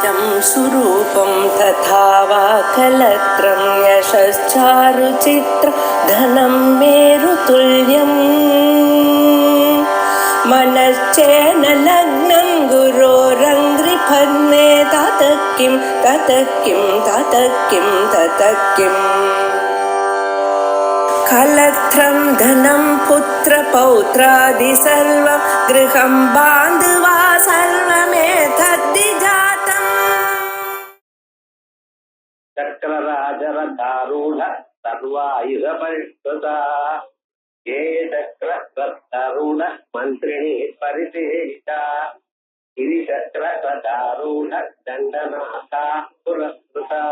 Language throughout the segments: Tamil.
इदं सुरूपं तथा वा कलत्रं यशश्चारुचित्र धनं मेरुतुल्यम् मनश्चेन लग्नं गुरोरङ्घ्रिफन्ने ततः किं कलत्रं धनं पुत्रपौत्रादि सर्वं गृहं बान्धवा सर्वमेतद्विजातम् चक्रराजरथारूढ सर्वायुधपरिष्कृता ये चक्ररथारूढ मन्त्रिणी परिसेविता गिरिचक्ररथारूढ दण्डनाथा पुरस्कृता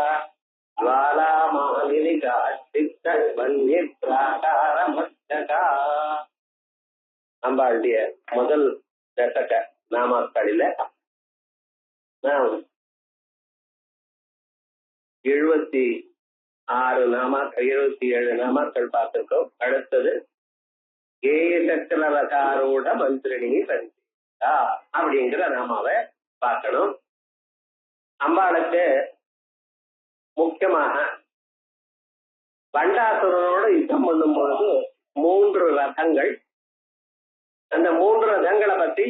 ज्वालामालिनिका சித்தவன்னிப்ராகாரமர்த்தகா. அம்பாளுடைய முதல் தசக நாமாக்களில நாம் 77 நாமாக்கள் பார்த்திருக்கோம். அடுத்தது கேய சக்கரரகாரோட மந்திரிணி பரிசீலிதா அப்படிங்கிற நாமாவை பார்க்கணும். அம்பாளுக்கு முக்கியமாக பண்டாசுரனோடு யுத்தம் பண்ணும் பொழுது 3 ரதங்கள், அந்த 3 ரதங்களை பத்தி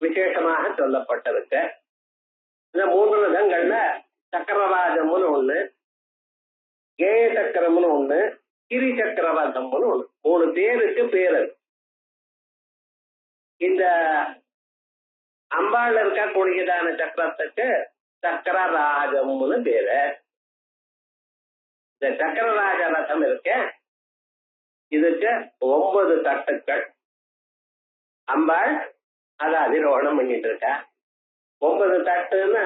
விசேஷமாக சொல்லப்பட்டிருக்க. இந்த 3 ரதங்கள்ல சக்கரராஜம்னு ஒண்ணு, கேய சக்கரம்னு ஒண்ணு, கிரி சக்கரரதம்னு ஒண்ணு, 3 பேருக்கு பேரு. இந்த அம்பாள் இருக்கக்கூடியதான சக்கரத்துக்கு சக்கரராஜம்னு பேரு. இந்த சக்கரராஜ ரதம் இருக்க, இதுக்கு 9 தட்டுக்கள். அம்பாள் அதை அதிரோகணம் பண்ணிட்டு இருக்க. 9 தட்டுன்னா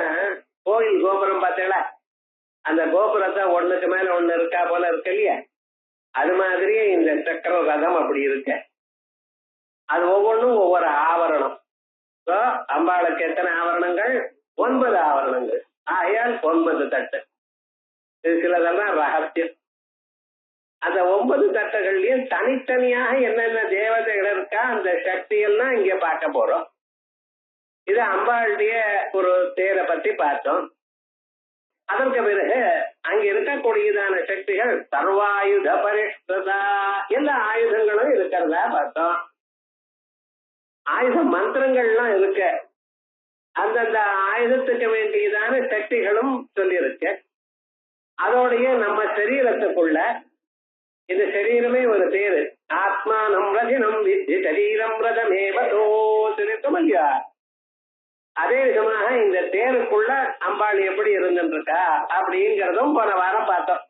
கோயில் கோபுரம் பார்த்தீங்களா, அந்த கோபுரத்தை ஒண்ணுக்கு மேல ஒண்ணு இருக்கா போல இருக்கு இல்லையா, அது மாதிரியே இந்த சக்கர ரதம் அப்படி இருக்க. அது ஒவ்வொன்றும் ஒவ்வொரு ஆவரணம். அம்பாளுக்கு எத்தனை ஆவரணங்கள்? 9 ஆவரணங்கள். ஆயால் 9 தட்டு. இது சிலதெல்லாம் ரகசியம். அந்த 9 தட்டுகள்லயும் தனித்தனியாக என்னென்ன தேவதைகள் இருக்கா, அந்த சக்தியெல்லாம் இங்க பார்க்க போறோம். இது அம்பாளுடைய ஒரு தேரை பத்தி பார்த்தோம். அதற்கு பிறகு அங்க இருக்கக்கூடியதான சக்திகள் சர்வாயுத பரிஷ்கிருதா, எல்லா ஆயுதங்களும் இருக்கிறதா பார்த்தோம். ஆயுத மந்திரங்கள்லாம் இருக்க, அந்தந்த ஆயுதத்துக்கு வேண்டியதான சக்திகளும் சொல்லியிருக்கு. அதோடைய நம்ம சரீரத்துக்குள்ள, இந்த சரீரமே ஒரு பேரு, ஆத்மானம் ரஜினம் வித்தி சரீரம் ரதமேவதோ இருக்கும் இல்லையா. அதே விதமாக இந்த தேருக்குள்ள அம்பாள் எப்படி இருந்துருக்கா அப்படிங்கிறதும் போன வாரம் பார்த்தோம்.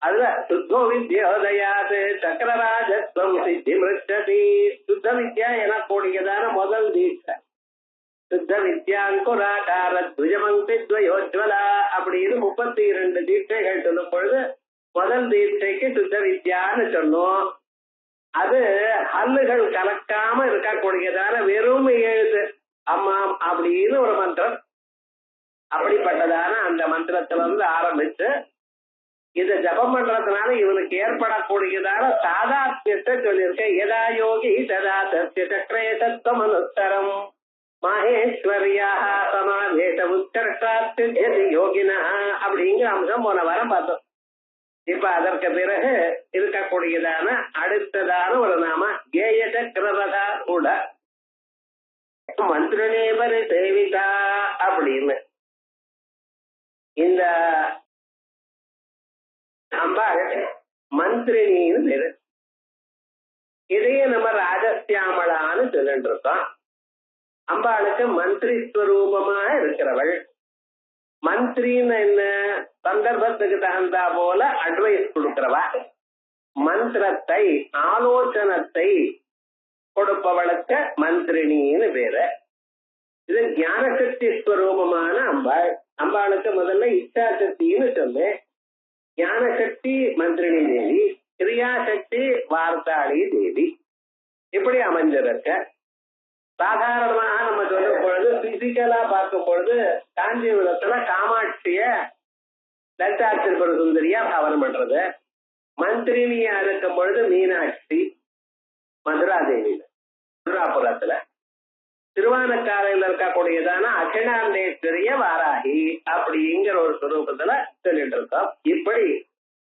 அதுல சுத்தோ வித்யோதயாது சக்கரராஜத்வம் சித்தி மிருச்சதி. சுத்த வித்யா எனக்கூடியதான முதல் தீட்சை, சுத்த வித்யாங்குராகார துஜமந்தி துவயோஜ்வலா அப்படின்னு 32 தீட்சைகள் சொல்லும் பொழுது முதல் தீட்சைக்கு சுத்த வித்யான்னு சொன்னோம். அது ஹல்லுகள் கலக்காம இருக்கக்கூடியதான வெறும் எழுத்து அம்மாம் அப்படின்னு ஒரு மந்திரம். அப்படிப்பட்டதான அந்த மந்திரத்துல இருந்து ஆரம்பிச்சு இதை ஜபம் பண்றதுனால இவனுக்கு ஏற்படக்கூடியதான சாதாத்தியத்தை சொல்லியிருக்க. எதா யோகி சதா சத்திய சக்கரே தத்துவம் அனுத்தரம் மகேஸ்வரியாக சமாவேத உத்கர்ஷாத்து யோகினா அப்படிங்கிற அம்சம் போன வாரம் பார்த்தோம். இப்ப அதற்கு பிறகு இருக்கக்கூடியதான அடுத்ததான ஒரு நாம கேய சக்கரரதா கூட மந்திரனே பரிசேவிதா அப்படின்னு. இந்த அம்பாள் மந்திரினின்னு பேரு. இதையே நம்ம ராஜஸ்யாமளான்னு சொல்லிட்டு இருக்கோம். அம்பாளுக்கு மந்திரி ஸ்வரூபமா இருக்கிறவள். மந்திரின்னு என்ன? சந்தர்ப்பத்துக்கு தகுந்தா போல அட்வைஸ் கொடுக்கிறவா. மந்திரத்தை, ஆலோசனத்தை கொடுப்பவளுக்கு மந்திரினின்னு பேரு. இது ஞான சக்தி ஸ்வரூபமான அம்பாள். அம்பாளுக்கு முதல்ல இச்சா சக்தின்னு சொல்லு. ஞான சக்தி மந்திரினி தேவி, கிரியாசக்தி வார்த்தாளி தேவி. இப்படி அமைஞ்சிருக்க. சாதாரணமாக நம்ம சொல்லும் பொழுது, பிசிக்கலா பார்க்கும் பொழுது காஞ்சிபுரத்துல காமாட்சிய லலிதாத்திரிபுர சுந்தரியா பாவனம் பண்றது. மந்திரினியா இருக்கும் பொழுது மீனாட்சி மதுராதேவி மதுராபுரத்துல. திருவானக்காரையில் இருக்கக்கூடியதான அகிலாண்டேஸ்வரிய வாராகி அப்படிங்கிற ஒரு சுரூபத்துல சொல்லிட்டு இருக்கோம். இப்படி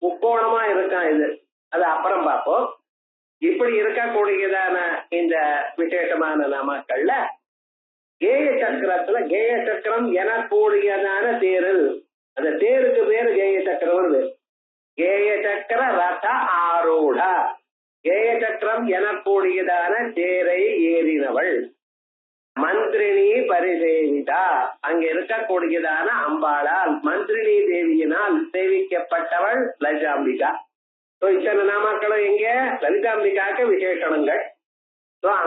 முக்கோணமா இருக்கான் இது, அது அப்புறம் பார்ப்போம். இப்படி இருக்கக்கூடியதான இந்த விசேஷமான நாமக்கள்ல கேய சக்கரத்துல கேய சக்கரம் எனக்கூடியதான தேரு, அந்த தேருக்கு பேரு கேய சக்கரம். கேய சக்கர ரத ஆரூட, கேய சக்கரம் எனக்கூடியதான தேரை ஏறினவள் மந்திரினி பரிசேவிதா, அங்க இருக்கக்கூடியதான அம்பாளால் மந்திரினி தேவியினால் சேவிக்கப்பட்டவள் லலிதாம்பிகா. இத்தனை நாமாக்களும் எங்க லலிதாம்பிகாக்கு விசேஷணங்கள்.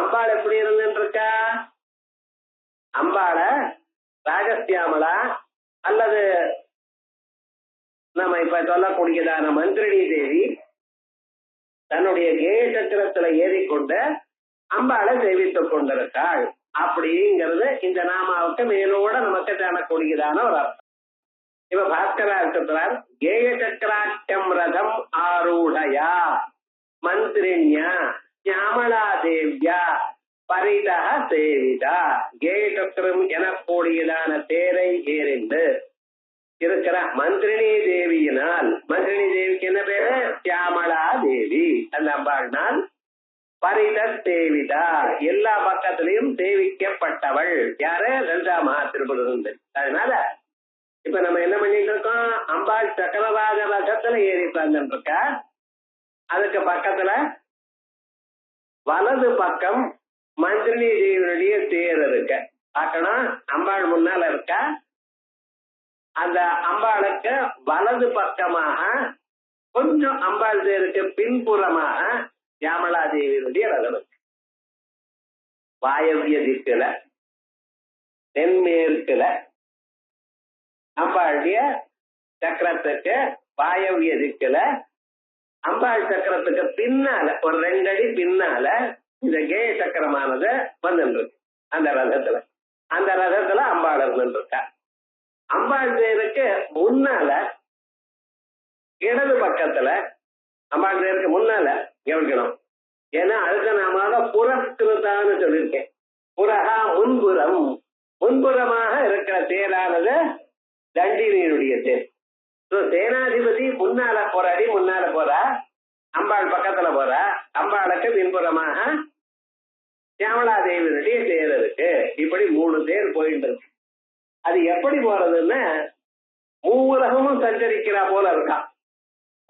அம்பாள் எப்படி இருந்துருக்கா? அம்பாள ராஜஸ்தியாமலா அல்லது நம்ம இப்ப சொல்லக்கூடியதான மந்திரினி தேவி தன்னுடைய கேய சக்கரத்துல ஏறிக்கொண்டு அம்பாளை சேவித்துக் கொண்டிருக்காள் அப்படிங்கிறது இந்த நாமாவுக்கு மேலோட நமக்கு காணக்கூடியதான ஒரு அர்த்தம். இப்ப பாஸ்கரார்த்தர் கேய சக்கராட்டம் ரதம் ஆரூடயா மந்திரிண்யா ஞாமலா தேவியா பரிதா சேவிதா, கேய சக்கரம் எனக்கூடியதான தேரை ஏறிந்து இருக்கிற மந்திரினி தேவியினால், மந்திரினி தேவிக்கு என்ன பேரு? சியாமலா தேவி. அந்த அம்பாள்னால் பரித சேவிதா, எல்லா பக்கத்திலையும் சேவிக்கப்பட்டவள் யாரு? லலிதா மகாத்திரிபுரம். அதனால இப்ப நம்ம என்ன பண்ணிட்டு இருக்கோம்? அம்பாள் சக்கரராஜ ரதத்துல ஏறி உட்கார்ந்துட்டு இருக்கா. அதுக்கு பக்கத்துல வலது பக்கம் மந்திரினி தேவியுடைய தேர் இருக்க பார்க்கணும். அம்பாள் முன்னால இருக்கா. அந்த அம்பாளுக்கு வலது பக்கமாக கொஞ்சம் அம்பாள் தேருக்கு பின்புறமாக சியாமலா தேவியுடைய ரதம் இருக்கு. வாயவிய திக்குல தென்மேற்குல அம்பாளுடைய சக்கரத்துக்கு வாயவிய திக்குல அம்பாள் சக்கரத்துக்கு பின்னால ஒரு 2 அடி பின்னால இந்த கேய சக்கரமானது வந்துருக்கு. அந்த ரதத்துல அம்பாள் இருந்துருக்கா. அம்பாள் தேருக்கு முன்னால இடது பக்கத்துல அம்பாள் தேருக்கு முன்னால கவனிக்கணும். ஏன்னா அதுக்கு நாம புறஸ்கிருதான்னு சொல்லியிருக்கேன். புறகா முன்புறம், முன்புறமாக இருக்கிற தேரானது தண்டினியுடைய தேர். சேனாதிபதி முன்னால போற அடி முன்னால போறா, அம்பாள் பக்கத்துல போறா. அம்பாளுக்கு பின்புறமாக சியாமலா தேவியுடைய தேர் இருக்கு. இப்படி 3 தேர் போயிட்டு இருக்கு. அது எப்படி போறதுன்னா மூவுலகமும் சஞ்சரிக்கிறா போல இருக்கான்,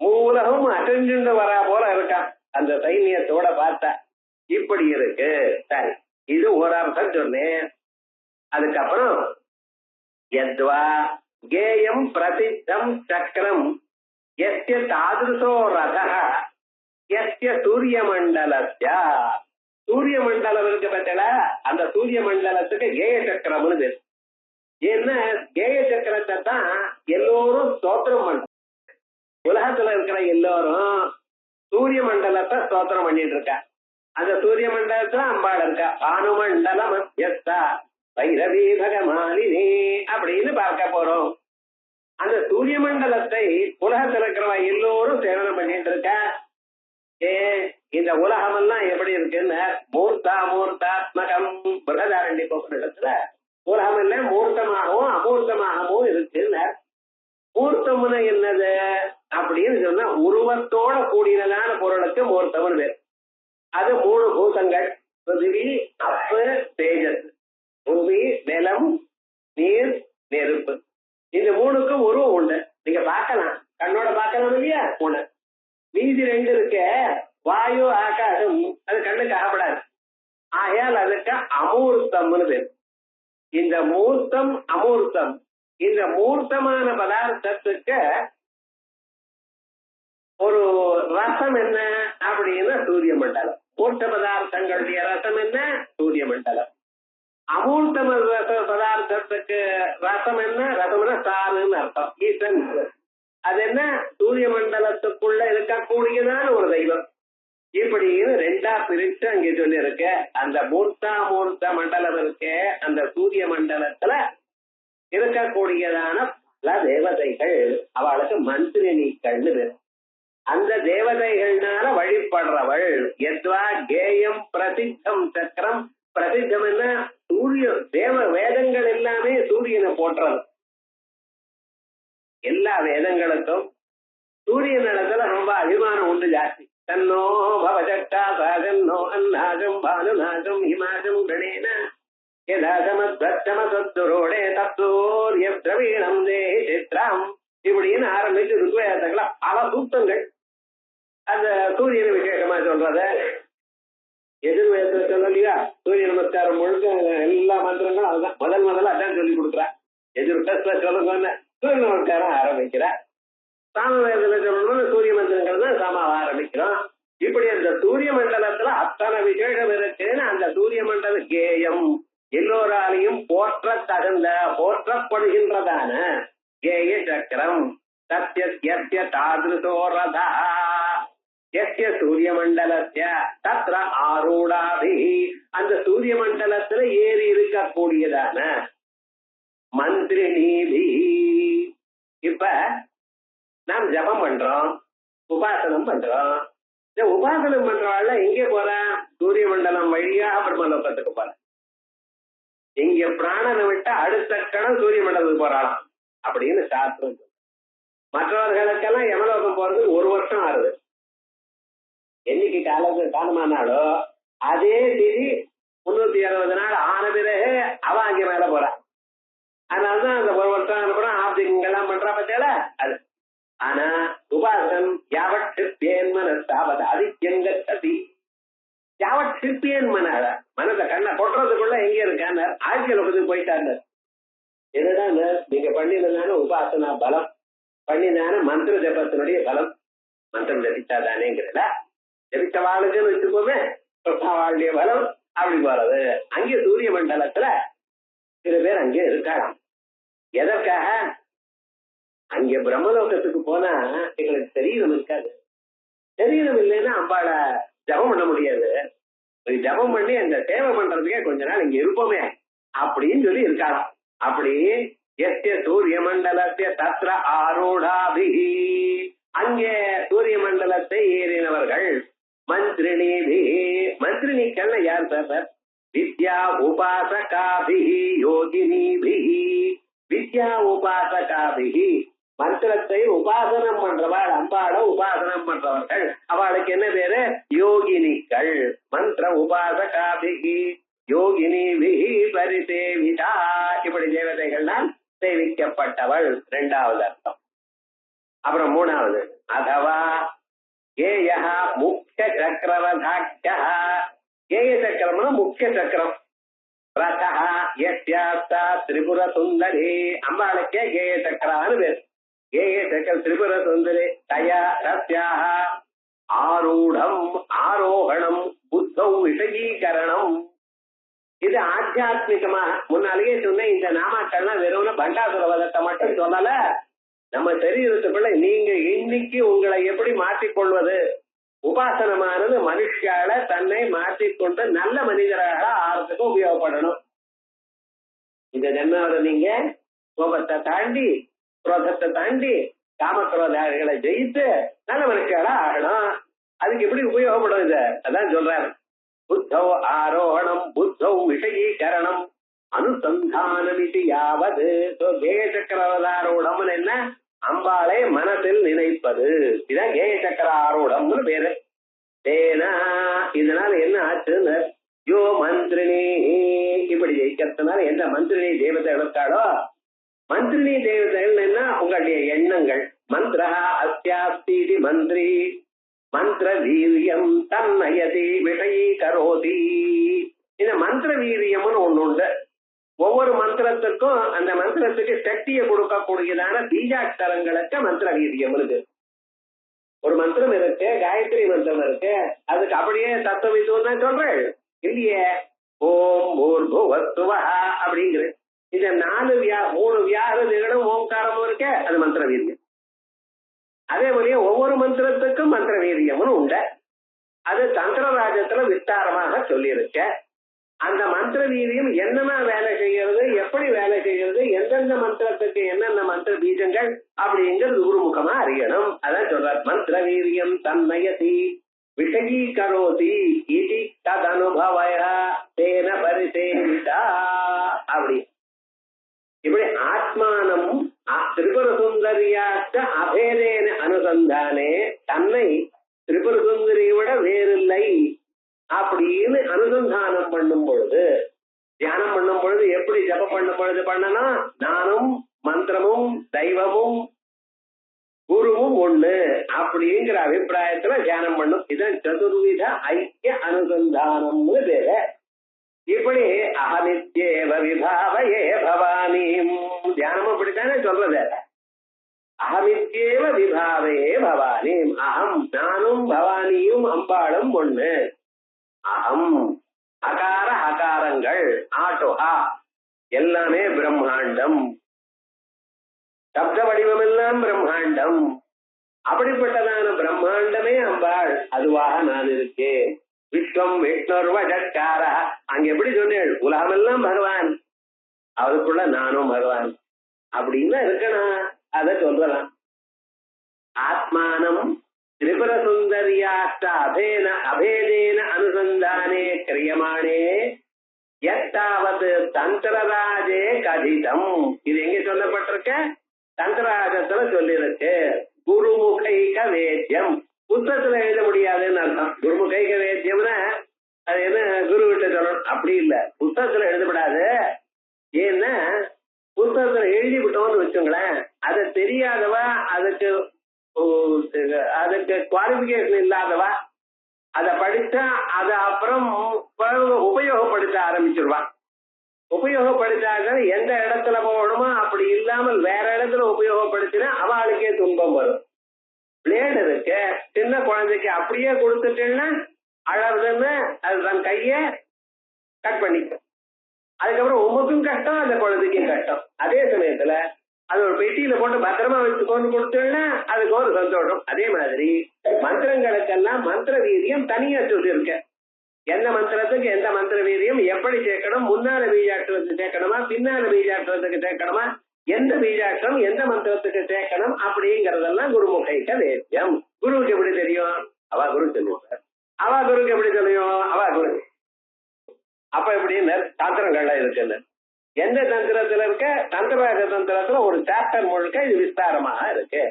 மூவுலகமும் அடைஞ்சுண்டு வரா போல இருக்கான் அந்த சைன்யத்தோட பார்த்தா. இப்படி இருக்கு. சரி, இது ஒரு அர்த்தம் சொன்னேன். அதுக்கப்புறம் யத்வா கேயம் பிரசித்தம் சக்கரம் யஸ்ய தாதுசோ ரதः யஸ்ய சூரிய மண்டலஸ்ய, சூரிய மண்டலம் இருக்கு பார்த்தா, அந்த சூரிய மண்டலத்துக்கு கேய சக்கரம்னு பேரு. ஏன்னா கேய சக்கரத்தை தான் எல்லோரும் ஸ்தோத்திரம் பண்ற. உலகத்துல இருக்கிற எல்லோரும் சூரிய மண்டலத்தை ஸ்தோத்திரம் பண்ணிட்டு இருக்கா. அந்த சூரிய மண்டலத்துல அம்பாள் இருக்கா. பானுமண்டல மத்தியஸ்தா பைரவி பகமாலினி அப்படின்னு பார்க்க போறோம். அந்த சூரிய மண்டலத்தை உலகத்துல இருக்கிறவ எல்லோரும் சேவனம் பண்ணிட்டு இருக்கா. இந்த உலகம் எல்லாம் எப்படி இருக்குன்னு மூர்த்தாத்மகம் பிரகதாரண்ய இடத்துல உலகம் எல்லாம் மூர்த்தமாகவும் அமூர்த்தமாகவும் இருக்குன்னு. மூர்த்தம்னு என்னது அப்படின்னு சொன்னா உருவத்தோட கூடினதான பொருளுக்கு மூர்த்தம்னு பேர். அது 3 பூதங்கள், பிருத்திவி அப்பு தேஜஸ். பூமி நிலம் நீர் நெருப்பு, இந்த 3க்கும் உருவம் உண்டு. நீங்க பார்க்கலாம், கண்ணோட பார்க்கலாம் இல்லையா? 3. மீதி 2 இருக்க வாயு ஆகாசம், அது கண்ணுக்கு ஆகப்படாது. ஆகையால் அதுக்கு அமூர்த்தம்னு பேர். இந்த மூர்த்தம் அமூர்த்தம், இந்த மூர்த்தமான பதார்த்தத்துக்கு ஒரு ரசம் என்ன அப்படின்னா சூரிய மண்டலம். மூர்த்த பதார்த்தங்களுடைய ரசம் என்ன? சூரிய மண்டலம். அமூர்த்த பதார்த்தத்துக்கு ரசம் என்ன? ரசம்னா சாருன்னு அர்த்தம். ஈசன் அது என்ன? சூரிய மண்டலத்துக்குள்ள இருக்கக்கூடியதான ஒரு தெய்வம். இப்படின்னு 2ஆ பிரிச்சு அங்கே சொல்லி இருக்க. அந்த மூர்த்த மண்டலம் இருக்க, அந்த சூரிய மண்டலத்துல இருக்கக்கூடியதான பல தேவதைகள், அவளுக்கு மந்திரினிகள்னு பேர். அந்த தேவதைகள்னால வழிபடுறவள். யத்வா கேயம் பிரசித்தம் சக்கரம் பிரசித்தம் என்ன? சூரிய தேவ வேதங்கள் எல்லாமே சூரியனை போற்றது. எல்லா வேதங்களுக்கும் சூரியன் இடத்துல ரொம்ப அபிமானம் உண்டு ஜாஸ்தி. தன்னோ பவஜட்டா சாகன்னோ அன்னாகம் பானுநாகம் இமாகம் கணேன யதாசமத்வச்சமசத்துரோடே தத்தோர்ய திரவீணம் தேஹி சித்ராம் இப்படின்னு ஆரம்பிச்சு ருத்வேதங்கள பல சூக்தங்கள் அந்த சூரியனை விசேஷமா சொல்றத. எதிர்வேதத்தை சொல்லலையா? சூரிய நமஸ்காரம் முழுக்க எல்லா மந்திரங்களும் அதுதான் முதல்ல அதான் சொல்லி கொடுக்குறா. எதிர்வேதத்துல சொல்லுங்க சூரிய நமஸ்காரம் ஆரம்பிக்கிறா. சாம வேதத்துல சொல்லணும்னு சூரிய மந்திரங்கள் தான் சாமாவை ஆரம்பிக்கிறோம். இப்படி அந்த சூரிய மண்டலத்துல அத்தனை விசேஷம் இருக்குன்னு அந்த சூரிய மண்டல கேயம் எல்லோராலையும் போற்ற தகுந்த போற்றப்படுகின்றதான கேய சக்கரம் சத்ய தாதிருசோரதா எஸ்ய சூரிய மண்டலத்திய தத்ர ஆரூடாபி அந்த சூரிய மண்டலத்துல ஏறி இருக்கக்கூடியதான மந்திரிணீபி. இப்ப நாம் ஜபம் பண்றோம், உபாசனம் பண்றோம். இந்த உபாசனம் பண்றவாள் எங்கே போற? சூரிய மண்டலம் வழியா பிரம்மலோகத்துக்கு போற. இங்க பிராணனை விட்டு அடுத்த கணம் சூரிய மண்டலத்துக்கு போறாளாம் அப்படின்னு சாஸ்திரம். மற்றவர்களுக்கெல்லாம் யமலோகம் போறது 1 வருஷம் ஆறுது. என்னைக்கு காலமானாலோ அதே திதி 360 நாள் ஆன பிறகு அவ அங்க மேல போறா. அதனாலதான் அந்த 1 வருஷம் அனுப்புறோம் ஆப்திகங்கள்லாம் பண்றா பத்தியால அது. ஆனா உபாசனம் யாவட் சிற்பியன் மனசாவது அதிகங்கதி யாவட் சிற்பியன் மனாத மனதை கண்ணை கொட்டுறதுக்குள்ள எங்க இருக்கான்னு ஆட்சியலோகத்துக்கு போயிட்டாங்க. என்னதான் நீங்க பண்ணினதான உபாசனா பலம், பண்ணிதான மந்திர ஜபத்தினுடைய பலம். மந்திரம் ஜபிச்சாதானேங்கிறத ஜபிச்ச வாழுக்குன்னு வச்சுக்கோமே வாழ்டைய பலம் அப்படி போறது. அங்கே சூரிய மண்டலத்துல சில பேர் அங்கே இருக்கலாம். எதற்காக? அங்க பிரம்மலோகத்துக்கு போனா எங்களுக்கு சரீரம் இருக்காது. சரீரம் இல்லைன்னா அம்பாட ஜபம் பண்ண முடியாது. ஜபம் பண்ணி அந்த சேவை பண்றதுக்கே கொஞ்ச நாள் இங்க இருப்போமே அப்படின்னு சொல்லி இருக்கலாம். அப்படி எஸ்ய சூரிய மண்டலத்தை தத்ர ஆரூடாபி அங்கே சூரிய மண்டலத்தை ஏறினவர்கள் மந்திரிணீபி. மந்திரிணிகள் யார் சார்? வித்யா உபாசகாபி யோகினீபி. வித்யா உபாசகாபி மந்திரத்தை உபாசனம் பண்றவாள், அம்பாட உபாசனம் பண்றவர்கள். அவளுக்கு என்ன பேரு? யோகினிகள். மந்திர உபாசகாபிகி யோகினிபிகி பரிசேவிதா. இப்படி தேவதைகள்னால் சேவிக்கப்பட்டவள் 2வது அர்த்தம். அப்புறம் 3வது அதவா கேய முக்கிய சக்கரவதாக்கிய. கேய சக்கரம்னா முக்கிய சக்கரம். ரதா யஸ்யாஸ்தா திரிபுர சுந்தரி. அம்பாளுக்கே கேய சக்கரான்னு பேர். கேய சக்கர திரிபுர சுந்தரி தயா ரத்யாக ஆரூடம் ஆரோகணம் புத்தௌ விஷயீகரணம். இது ஆத்தியாத்மிகமாக முன்னாலேயே சொன்ன இந்த நாமாக்கள்லாம் வெறும் பண்டாசுர வதத்தை மட்டும் சொல்லல. நம்ம சரீரத்துக்குள்ள நீங்க இன்னைக்கு உங்களை எப்படி மாற்றிக்கொள்வது, உபாசனமானது மனுஷால தன்னை மாற்றிக்கொண்டு நல்ல மனிதராக ஆறதுக்கு உபயோகப்படணும். இந்த ஜென்மாவில நீங்க கோபத்தை தாண்டி குரோதத்தை தாண்டி காமக்ரோதாரிகளை ஜெயித்து நல்ல மனுஷாலா ஆகணும். அதுக்கு எப்படி உபயோகப்படும் இது? அதான் சொல்றாரு. புத்தௌ ஆரோகணம் புத்தௌ விஷயீகரணம் அனுசந்தானம் இது யாவது. கேய சக்கரவதாரோடம் என்ன? அம்பாளை மனதில் நினைப்பது. இதான் கேய சக்கர ஆரோடம்னு பேரு. ஏனா இதனால என்ன ஆச்சுன்னு யோ மந்திரினி இப்படி ஜெயிக்கிறதுனால எந்த மந்திரினி தேவதை இருக்காளோ, மந்திரினி தேவதைகள் என்ன? உங்களுடைய எண்ணங்கள். மந்திரா அஸ்யாஸ்தி மந்திரி மந்திர வீரியம் தன்னயதி விஷயீகரோதி. இந்த மந்திர வீரியம்னு ஒண்ணு உண்டு. ஒவ்வொரு மந்திரத்துக்கும் அந்த மந்திரத்துக்கு சக்தியை கொடுக்கக்கூடியதான பீஜாட்சரங்களுக்கு மந்திர வீரியம் இருக்கு. ஒரு மந்திரம் இருக்கு, காயத்ரி மந்திரம் இருக்கு. அதுக்கு அப்படியே தத்துவம் தான் சொல்றேன் இல்லையே. ஓம் பூர்புவஸ்துவா அப்படிங்கிற இந்த 3 வியாகிருதிகளும் ஓங்காரமும் இருக்கு. அது மந்திர வீரியம். அதே போலயே ஒவ்வொரு மந்திரத்துக்கும் மந்திர வீரியம்னு உண்டு. அது தந்திரராஜத்துல விஸ்தாரமாக சொல்லியிருக்க. அந்த மந்திர வீரியம் என்னென்ன வேலை செய்யறது, எப்படி வேலை செய்யறது, எந்தெந்த மந்திரத்துக்கு என்னென்ன மந்திர பீஜங்கள் அப்படிங்கிறது குருமுகமா அறியணும். அதான் சொல்றார். மந்திர வீரியம் தன்னயதி விஷயீகரோதி இது ததனுபவய. தேன பரிசேவிதா அப்படி இப்படி ஆத்மானம் திரிபுர சுந்தரியாச்ச அபேதேன அனுசந்தானே தன்னை திரிபுர சுந்தரியை விட வேறில்லை அப்படின்னு அனுசந்தானம் பண்ணும் பொழுது, தியானம் பண்ணும் பொழுது எப்படி ஜபம் பண்ணும் பொழுது பண்ணணும், நானும் மந்திரமும் தெய்வமும் குருவும் ஒண்ணு அப்படிங்கிற அபிப்பிராயத்துல தியானம் பண்ணும். இதான் சதுர்வித ஐக்கிய அனுசந்தானம்னு பேரு. இப்படி அகமித்யேவ விபாவயே பவானியும் தியானமும் இப்படித்தானே சொல்றது. அகமித்யேவ விபாவையே பவானியும், அகம் நானும் பவானியும் அம்பாளும் ஒண்ணு. அகம் அகார அகாரங்கள் ஆட்டோஹா எல்லாமே பிரம்மாண்டம், சப்த வடிவம் எல்லாம் பிரம்மாண்டம். அப்படிப்பட்டதான பிரம்மாண்டமே அம்பாள், அதுவாக நான் இருக்கேன். விஸ்வம் விஷ்ணுர்வஜக்கார அங்க எப்படி சொன்னேன், உலகமெல்லாம் பகவான், அவருக்குள்ள நானும் பகவான் அப்படின்னு இருக்கணும். அத சொல்றலாம். ஆத்மானம் திரிபுர சுந்தரியாஷ்ட அபேதேன அனுசந்தானே கிரியமானே எத்தாவது தந்திரராஜே கதிதம். இது எங்க சொல்லப்பட்டிருக்க, தந்திரராஜத்துல சொல்லிருக்கு. குருமுகைக வேத்தியம் புத்தகத்துல எழுத முடியாதுன்னு அர்த்தம். குருமுகைக வேத்தியம்னா அது என்ன குரு கிட்ட சொல்லணும் அப்படி இல்ல, புத்தகத்துல எழுதப்படாது. ஏன்னா புத்தகத்துல எழுதி விட்டோம்னு வச்சுங்களேன், அதை தெரியாதவா, அதுக்கு குவாலிபிகேஷன் இல்லாதவா அதை படிச்சா அதை அப்புறம் உபயோகப்படுத்த ஆரம்பிச்சிருவான். உபயோகப்படுத்தாத எந்த இடத்துல போகணுமோ அப்படி இல்லாமல் வேற இடத்துல உபயோகப்படுத்தினா அவளுக்கே துன்பம் வரும். பிளேடு இருக்கு, சின்ன குழந்தைக்கு அப்படியே கொடுத்துட்டேன்னா அழகுன்னு அது தன் கைய கட் பண்ணிக்கும். அதுக்கப்புறம் உமக்கும் கஷ்டம், அந்த குழந்தைக்கும் கஷ்டம். அதே சமயத்துல அது ஒரு பெட்டியில போட்டு பத்திரமா வச்சுக்கொண்டு கொடுத்தோம்னா அதுக்கு ஒரு சந்தோஷம். அதே மாதிரி மந்திரங்களுக்கெல்லாம் மந்திர வீரியம் தனியா சொல்லியிருக்க. எந்த மந்திரத்துக்கு எந்த மந்திர வீரியம் எப்படி சேர்க்கணும், முன்னால பீஜாட்சரத்துக்கு சேர்க்கணுமா பின்னால பீஜாட்சரத்துக்கு சேர்க்கணுமா, எந்த பீஜாட்சரம் எந்த மந்திரத்துக்கு சேர்க்கணும் அப்படிங்கறதெல்லாம் குருமுகைக்க வேத்தியம். குருவுக்கு எப்படி தெரியும், அவா குரு சொல்லுவாங்க. அவா குருக்கு எப்படி தெரியும், அவா குரு. அப்ப எப்படின்னு தந்திரங்கள்ல இருக்குன்னு எந்த தந்திரத்துல இருக்க, தந்திரராஜ தந்திரத்துல ஒரு சாப்டர் முழுக்க இது விஸ்தாரமாக இருக்கு.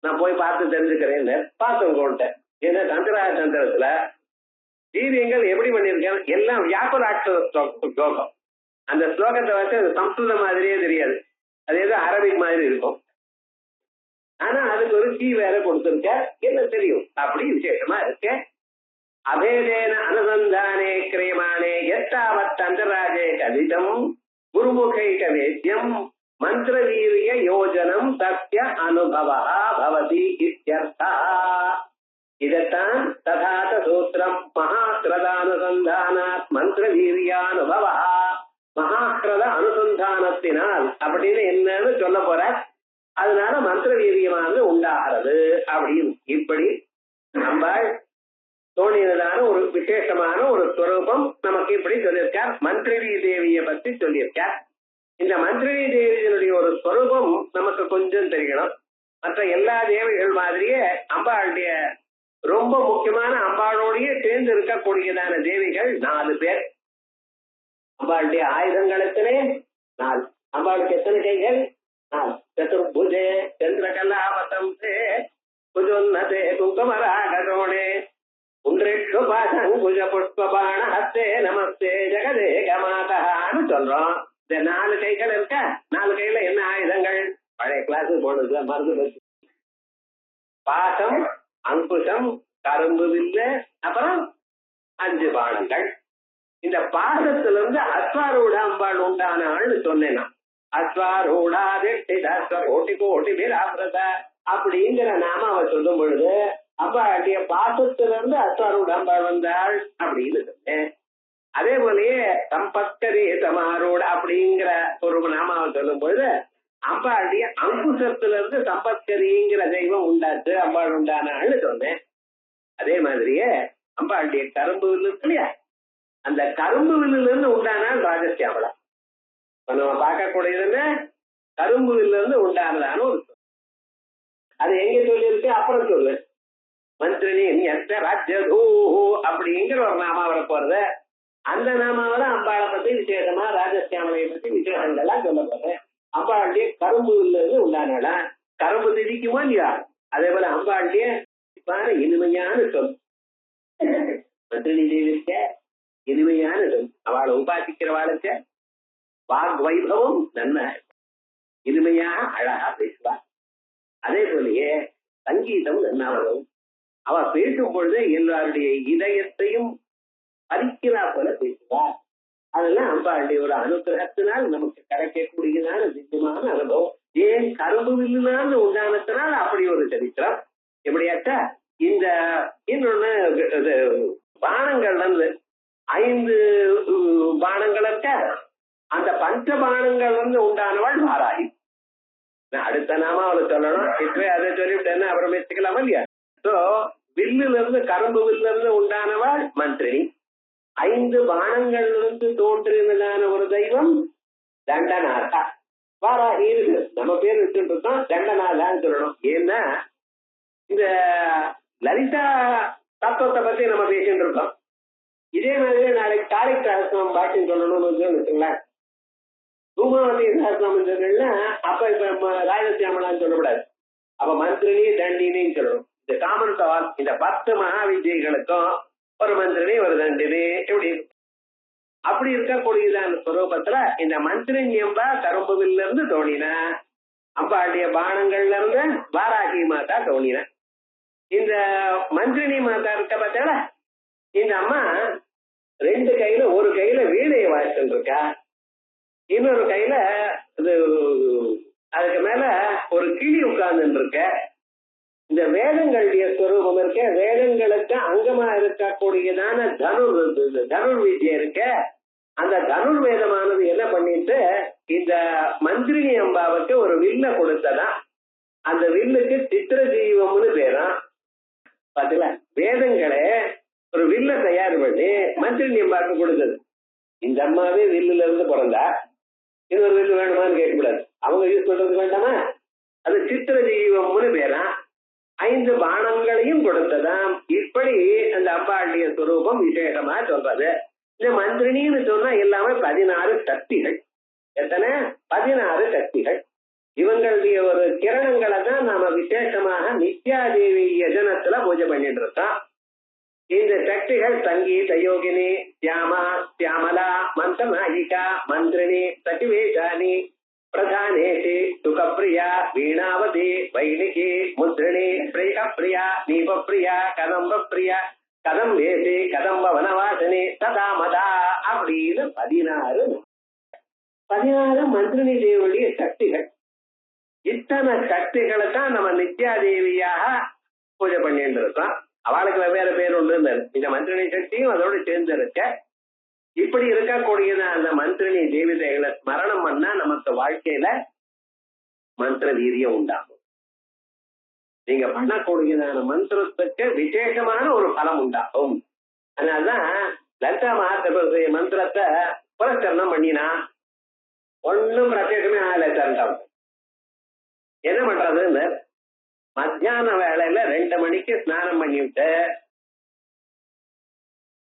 நான் போய் பார்த்து தெரிஞ்சுக்கிறேன்னு பார்த்துக்கோன்ட்டேன். ஏன்னா தந்திரராஜ தந்திரத்துல ஜீவியங்கள் எப்படி பண்ணிருக்கேன் எல்லாம் வியாபராட்ச ஸ்லோகம். அந்த ஸ்லோகத்தை வச்சு அது சம்ஸ்கிருத மாதிரியே தெரியாது, அது ஏதோ அரபிக் மாதிரி இருக்கும். ஆனா அதுக்கு ஒரு கீ வேற கொடுத்துருக்க, என்ன தெரியும் அப்படி விசேஷமா இருக்கு. அபேதேன அனுசந்தானே கிரியமானே எத்தாவத் அந்தராஜே கதிதம் குருமுகைக வேத்தியம் மந்திர வீரிய யோஜனம் சத்ய அனுபவா பவதி இத்யர்த்தா. இதத்தான் ததாத சூத்திரம் மகாக்கிரதானுசந்தானாத் மந்திர வீரியானுபவா, மகாக்கிரத அனுசந்தானத்தினால் அப்படின்னு என்னன்னு சொல்ல போற. அதனால மந்திர வீரியமானது உண்டாகிறது அப்படின்னு இப்படி நம்பாள் தோணியதான ஒரு விசேஷமான ஒரு ஸ்வரூபம் நமக்கு இப்படி சொல்லியிருக்கார். மந்திரி தேவியை பத்தி சொல்லியிருக்கார். இந்த மந்திரி தேவியினுடைய ஒரு ஸ்வரூபம் நமக்கு கொஞ்சம் தெரியணும். மற்ற எல்லா தேவிகள் மாதிரியே அம்பாளுடைய ரொம்ப முக்கியமான அம்பாளோடையே சேர்ந்து இருக்கக்கூடியதான தேவிகள் 4 பேர். அம்பாளுடைய ஆயுதங்களத்திலே 4. அம்பாளுக்கு எத்தனை கைகள்? 4. சதுர்புஜே சந்திரகலாவதம் புஜோன்னதே குங்குமராகரோணே புண்டரேஷ்வபாசங்குஜ புஷ்பபாண ஹஸ்தே நமஸ்தே ஜெகதேகமாதான்னு சொல்றோம். இந்த 4 கைகள் இருக்க. 4 கையில என்ன ஆயுதங்கள்? பழைய கிளாஸ் போனதுல மருந்து பற்றி பாசம், அங்குஷம், கரும்பு வில்லு, அப்புறம் 5 பானங்கள். இந்த பாசத்திலிருந்து அஸ்வாரூட அம்பாள் உண்டானாள்னு சொன்னேன். அஸ்வாரூடா கோட்டி கோட்டி வீராபிரத அப்படிங்கிற நாம அவர் சொல்லும் பொழுது அம்பாளுடைய பாசத்திலிருந்து அஸ்வாரூட அம்பாள் வந்தாள் அப்படின்னு சொன்னேன். அதே போலயே சம்பத்கரி சமாரூட அப்படிங்கிற ஒரு நாமாவை சொல்லும் பொழுது அம்பாளுடைய அங்குசத்திலிருந்து சம்பத்கரிங்கிற தெய்வம் உண்டாச்சு, அம்பாள் உண்டானாள்னு சொன்னேன். அதே மாதிரியே அம்பாளுடைய கரும்பு வில்லு இருக்கு இல்லையா, அந்த கரும்பு வில்லுல இருந்து உண்டானால் ராஜசியாமலா. நம்ம பார்க்கக்கூடியதுன்னு கரும்பு வில்லுல இருந்து உண்டானதான ஒரு சொல். அது எங்க சொல்லியிருக்கு அப்புறம் சொல்லு. மந்திரினி ராஜ்யதூ அப்படிங்கிற ஒரு நாமா வர போறது. அந்த நாமாவில அம்பாளை பத்தி விசேஷமா ராஜசியாமலையை பத்தி விசேஷங்கள்லாம் சொல்ல போறேன். அம்பாளுடைய கரும்பு இருந்து உண்டானா கரும்பு திதிக்குமா இல்லையா, அதே போல அம்பாளுடைய இனிமையான சொல் மந்திரி தேவிக்க இனிமையான சொல். அவளை உபாசிக்கிறவாளுக்கு வாக் வைபவம் நன்மை, இனிமையாக அழகா பேசுவார். அதே போலயே சங்கீதம் நன்னா வரும். அவ பேசும் பொழுது எல்லாருடைய இதயத்தையும் பறிக்கிறா போல பேசுவார். அதெல்லாம் அம்பாளுடைய ஒரு அனுகிரகத்தினால் நமக்கு கிடைக்கக்கூடியதான திவ்யமான அனுபவம். ஏன் கரும்பு வில்லுனான்னு உண்டானத்தினால் அப்படி ஒரு சரித்திரம். எப்படியாச்சா இந்த இன்னொன்னு பானங்கள் வந்து 5 பானங்கள் இருக்க, அந்த பஞ்ச பானங்கள் வந்து உண்டானவள் வாராகி. அடுத்த நாம அவளை சொல்லணும், இப்ப அதை சொல்லிவிட்டேன்னு அப்புறம் வச்சுக்கலாமா இல்லையா? சோ வில்லுல இருந்து கரும்பு வில்லுல இருந்து உண்டானவள் மந்திரினி. 5 பானங்களிலிருந்து தோன்றினதான ஒரு தெய்வம் தண்டநாதா. வாராகி இருக்கு, நம்ம பேர் வச்சுட்டு இருக்கோம் தண்டநாதான்னு சொல்லணும். ஏன்னா இந்த லலிதா தத்துவத்தை பத்தி நம்ம பேசிட்டு இருக்கோம். இதே மாதிரி நாளைக்கு தாரிக் சஹஸ்ரம் பாட்டின்னு சொல்லணும்னு வச்சுங்களேன். தூமாவதி சஹஸ்ரம் சொன்னா அப்ப இப்ப ராஜசியாமலான்னு சொல்லக்கூடாது, அப்ப மந்திரினி தண்டினின்னு சொல்லணும். இந்த காமன் சவால் இந்த 10 மகா விஜய்களுக்கும் ஒரு மந்திரினி ஒரு தண்டினி எப்படி அப்படி இருக்கக்கூடியதான ஸ்வரூபத்துல இந்த மந்திரினி அம்பா கரும்புவில்ல இருந்து தோணினா, அம்பாளுடைய பானங்கள்ல இருந்து வாராகி மாதா தோணினா. இந்த மந்திரினி மாதா இருக்க பார்த்தா இந்த அம்மா 2 கையில, ஒரு கையில வீணையை வாசிட்டு இருக்கா, இன்னொரு கையில இது அதுக்கு மேல ஒரு கிளி உட்கார்ந்து இருக்க. இந்த வேதங்களுடைய ஸ்வரூபம் இருக்க, வேதங்களுக்கு அங்கமா இருக்கக்கூடியதான தனுர் வித்யை இருக்க. அந்த தனுர் வேதமானது என்ன பண்ணிட்டு இந்த மந்திரினி அம்பாவுக்கு ஒரு வில்ல கொடுத்ததா. அந்த வில்லுக்கு சித்திர ஜீவம்னு பேரும். பாத்தீங்களா, வேதங்களே ஒரு வில்ல தயார் பண்ணி மந்திரினி அம்பாவுக்கு கொடுத்தது. இந்த அம்மாவே வில்லுல இருந்து பிறந்தா, இன்னொரு வில்லு வேணுமான்னு கேட்கக்கூடாது, அவங்க யூஸ் பண்றது வேண்டாமா. அது சித்திர ஜீவம்னு பேரா. 5 பானங்களையும் கொடுத்ததாம். இப்படி அந்த அம்பாளுடைய ஸ்வரூபம் விசேஷமா சொல்றது. இந்த மந்திரினின்னு சொன்னா எல்லாமே 16 சக்திகள். எத்தனை? 16 சக்திகள். இவங்களுடைய ஒரு கிரணங்களை தான் நாம விசேஷமாக நித்யாதேவி யஜனத்துல பூஜை பண்ணிட்டு இருக்கோம். இந்த சக்திகள் சங்கீத யோகினி, சியாமா, சியாமலா, மந்திரநாயிகா, மந்திரினி, சச்சிவேஷானி, பிரதானேஷி, சுகப்பிரியா, வீணாவதி, வைணிகி, முத்ரிணி, பிரியா, நீபப்பிரியா, கதம்பப்பிரியா, கதம்பேசி, கதம்ப வனவாசனி, சதாமதா அப்படின்னு 16 மந்திரினி தேவியுடைய சக்திகள். இத்தனை சக்திகளை தான் நம்ம நித்யாதேவியாக பூஜை பண்ணிட்டு இருக்கோம். அவளுக்கு வெவ்வேறு பேர் உண்டு. இந்த மந்திரினி சக்தியும் அதோடு சேர்ந்து இருக்க. இப்படி இருக்கக்கூடியது அந்த மந்திரினி தேவதைகளை ஸ்மரணம் பண்ணா நமக்கு வாழ்க்கையில மந்திர வீரியம் உண்டாகும். நீங்க பண்ணக்கூடியதான மந்திரத்துக்கு விசேஷமான ஒரு பலம் உண்டாகும். அதனாலதான் லலிதா மகாத்ம மந்திரத்தை புரஸ்கரணம் பண்ணினா ஒன்னும் பிரத்யேகமே ஆகல. என்ன பண்றதுன்னு மத்தியான வேளையில 2 மணிக்கு ஸ்நானம் பண்ணிவிட்டு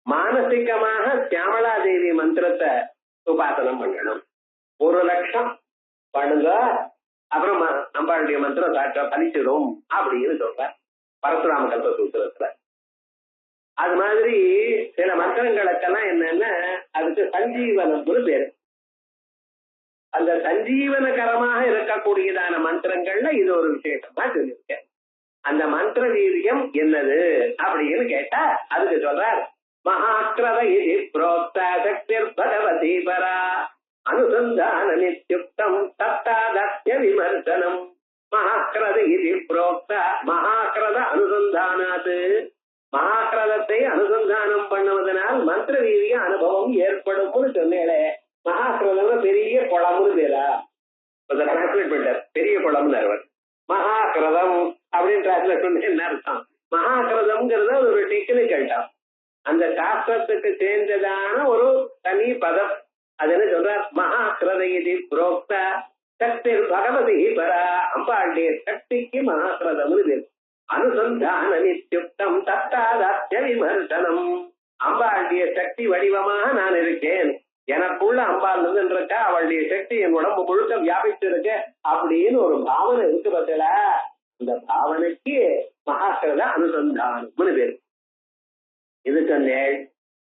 மானசிகமாக சியாமலா தேவி மந்திரத்தை உபாசனம் பண்ணணும். 1 லட்சம் பண்ணுங்க, அப்புறம் அம்பாளுடைய மந்திரம் சாற்ற பலிச்சிடும் அப்படின்னு சொல்ற பரசுராம கல்ப சூத்திரத்துல. அது மாதிரி சில மந்திரங்களுக்கெல்லாம் என்னன்னா அதுக்கு சஞ்சீவனம்னு பேரு. அந்த சஞ்சீவனகரமாக இருக்கக்கூடியதான மந்திரங்கள்ல இது ஒரு விசேஷமா சொல்லியிருக்கேன். அந்த மந்திர வீரியம் என்னது அப்படின்னு கேட்டா அதுக்கு சொல்றார், மகாக்கிரத இது புரோக்தா சக்திர் பகவதி பரா அனுசந்தான நித்யுக்தம் தத்தாதத்ய விமர்சனம். மகாக்கிரத இது புரோக்தா, மகாக்கிரத அனுசந்தானாது, மகாக்கிரதத்தை அனுசந்தானம் பண்ணுவதனால் மந்திர வீரிய அனுபவம் ஏற்படும் சொன்னேளே. மகாக்கிரதம் பெரிய குளம்னு பேரா டிரான்ஸ்லேட் பண்ணிட்டார், பெரிய குளம்னு அவர். மகாக்கிரதம் அப்படின்னு டிரான்ஸ்லேட் பண்ண என்ன அர்த்தம்? மகாக்கிரதம்ங்கிறது ஒரு டெக்னிக்கல் டாம், அந்த சாஸ்திரத்துக்கு சேர்ந்ததான ஒரு தனி பதம். அது என்ன சொல்றார்? மகாக்கிரதி புரோக்த சக்தி பகவதி பரா, அம்பாளுடைய சக்திக்கு மகாக்கிரதம்னு பேர். அனுசந்தான நித்யுக்தம் தத்தாதத்ய விமர்சனம், அம்பாளுடைய சக்தி வடிவமாக நான் இருக்கேன், எனக்குள்ள அம்பாள் இருக்க, அவளுடைய சக்தி என் உடம்பு முழுக்க வியாபிச்சு இருக்கு அப்படின்னு ஒரு பாவனை இருக்கு பத்தில. இந்த பாவனைக்கு மகாசிரத அனுசந்தானம்னு பேரு. இதுக்கு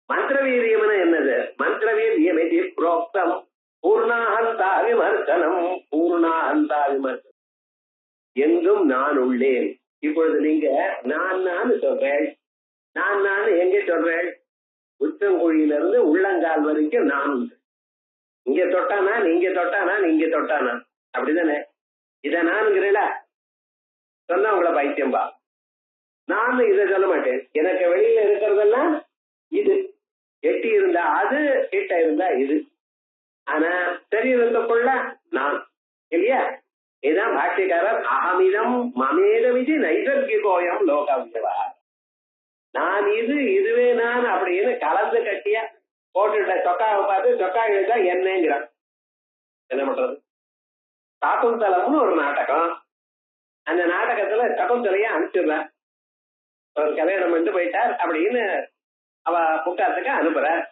மந்திரவீரியம்னு என்னது? மந்திரவீரியம் இது புரோக்தம் பூர்ணாஹந்தா விமர்சனம். பூர்ணாஹந்தா விமர்சனம், எங்கும் நான் உள்ளேன். இப்பொழுது நீங்க நான் சொல்றேன். நான் எங்க சொல்றேன்? உச்சங்குழியிலிருந்து உள்ளங்கால் வரைக்கும் நான் உண்டு. இங்க தொட்டானா நீங்க தொட்டானா நீங்க தொட்டானா, அப்படிதானே? இத நானுங்கிறீல சொன்னா உங்களை பைத்தியம்பா. நான் இதை சொல்ல மாட்டேன். எனக்கு வெளியில இருக்கிறதெல்லாம் இது. எட்டி இருந்தா அது, கிட்ட இருந்தா இது. ஆனா சரீரத்துக்குள்ள நான் இல்லையா? இதுதான் பாஷ்யக்காரர் அகமிதம் மமேதமிதி நைசர்கிகோயம் லோகவியவா. நான் இது, இதுவே நான் அப்படின்னு கலந்து கட்டியா போட்டுட்ட சொக்காவை பார்த்து சொக்கா எழுதா என்னங்கிறான். என்ன பண்றது? சாக்குந்தலம்னு ஒரு நாடகம். அந்த நாடகத்துல சகுந்தலையா அனுப்பிச்சுடுறேன். அவர் கல்யாணம் பண்ணிட்டு போயிட்டார் அப்படின்னு அவ புக்காத்துக்கு அனுப்புறார்.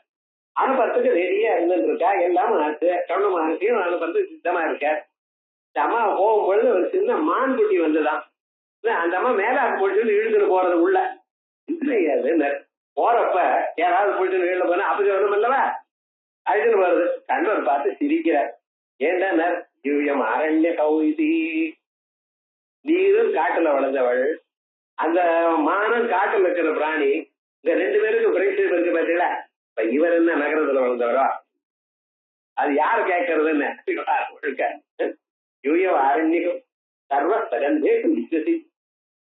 அனுப்புறதுக்கு ரெடியா இருந்துட்டு இருக்கா. எல்லாம் ஆச்சு, கண்ணு மகர்ச்சியும் அனுப்புறதுக்கு சித்தமா இருக்க. இந்த அம்மா போகும்பொழுது ஒரு சின்ன மான் குட்டி வந்துதான். அந்த அம்மா மேலாக்கு போட்டு இழுத்துட்டு போறது உள்ள போறப்ப யாராவது போயிட்டு இழுத போனா அப்படி வரணும் இல்லவா? அழுதுன்னு வருது. கண்டவர் பார்த்து சிரிக்கிறார். ஏண்டா யூயம் அரண்ய கௌதி, நீரும் காட்டுல வளர்ந்தவள், அந்த மானம் காட்டுல இருக்கிற பிராணி, இந்த ரெண்டு பேருக்கு ஃப்ரெண்ட்ஷிப் இருக்கு பார்த்தீங்களா? இப்ப இவர் என்ன நகரத்துல வளர்ந்தவரா? அது யாரு கேட்கறதுன்னு யூயம் அரண்யம் சர்வ சகந்தேஷு விஸ்வசி.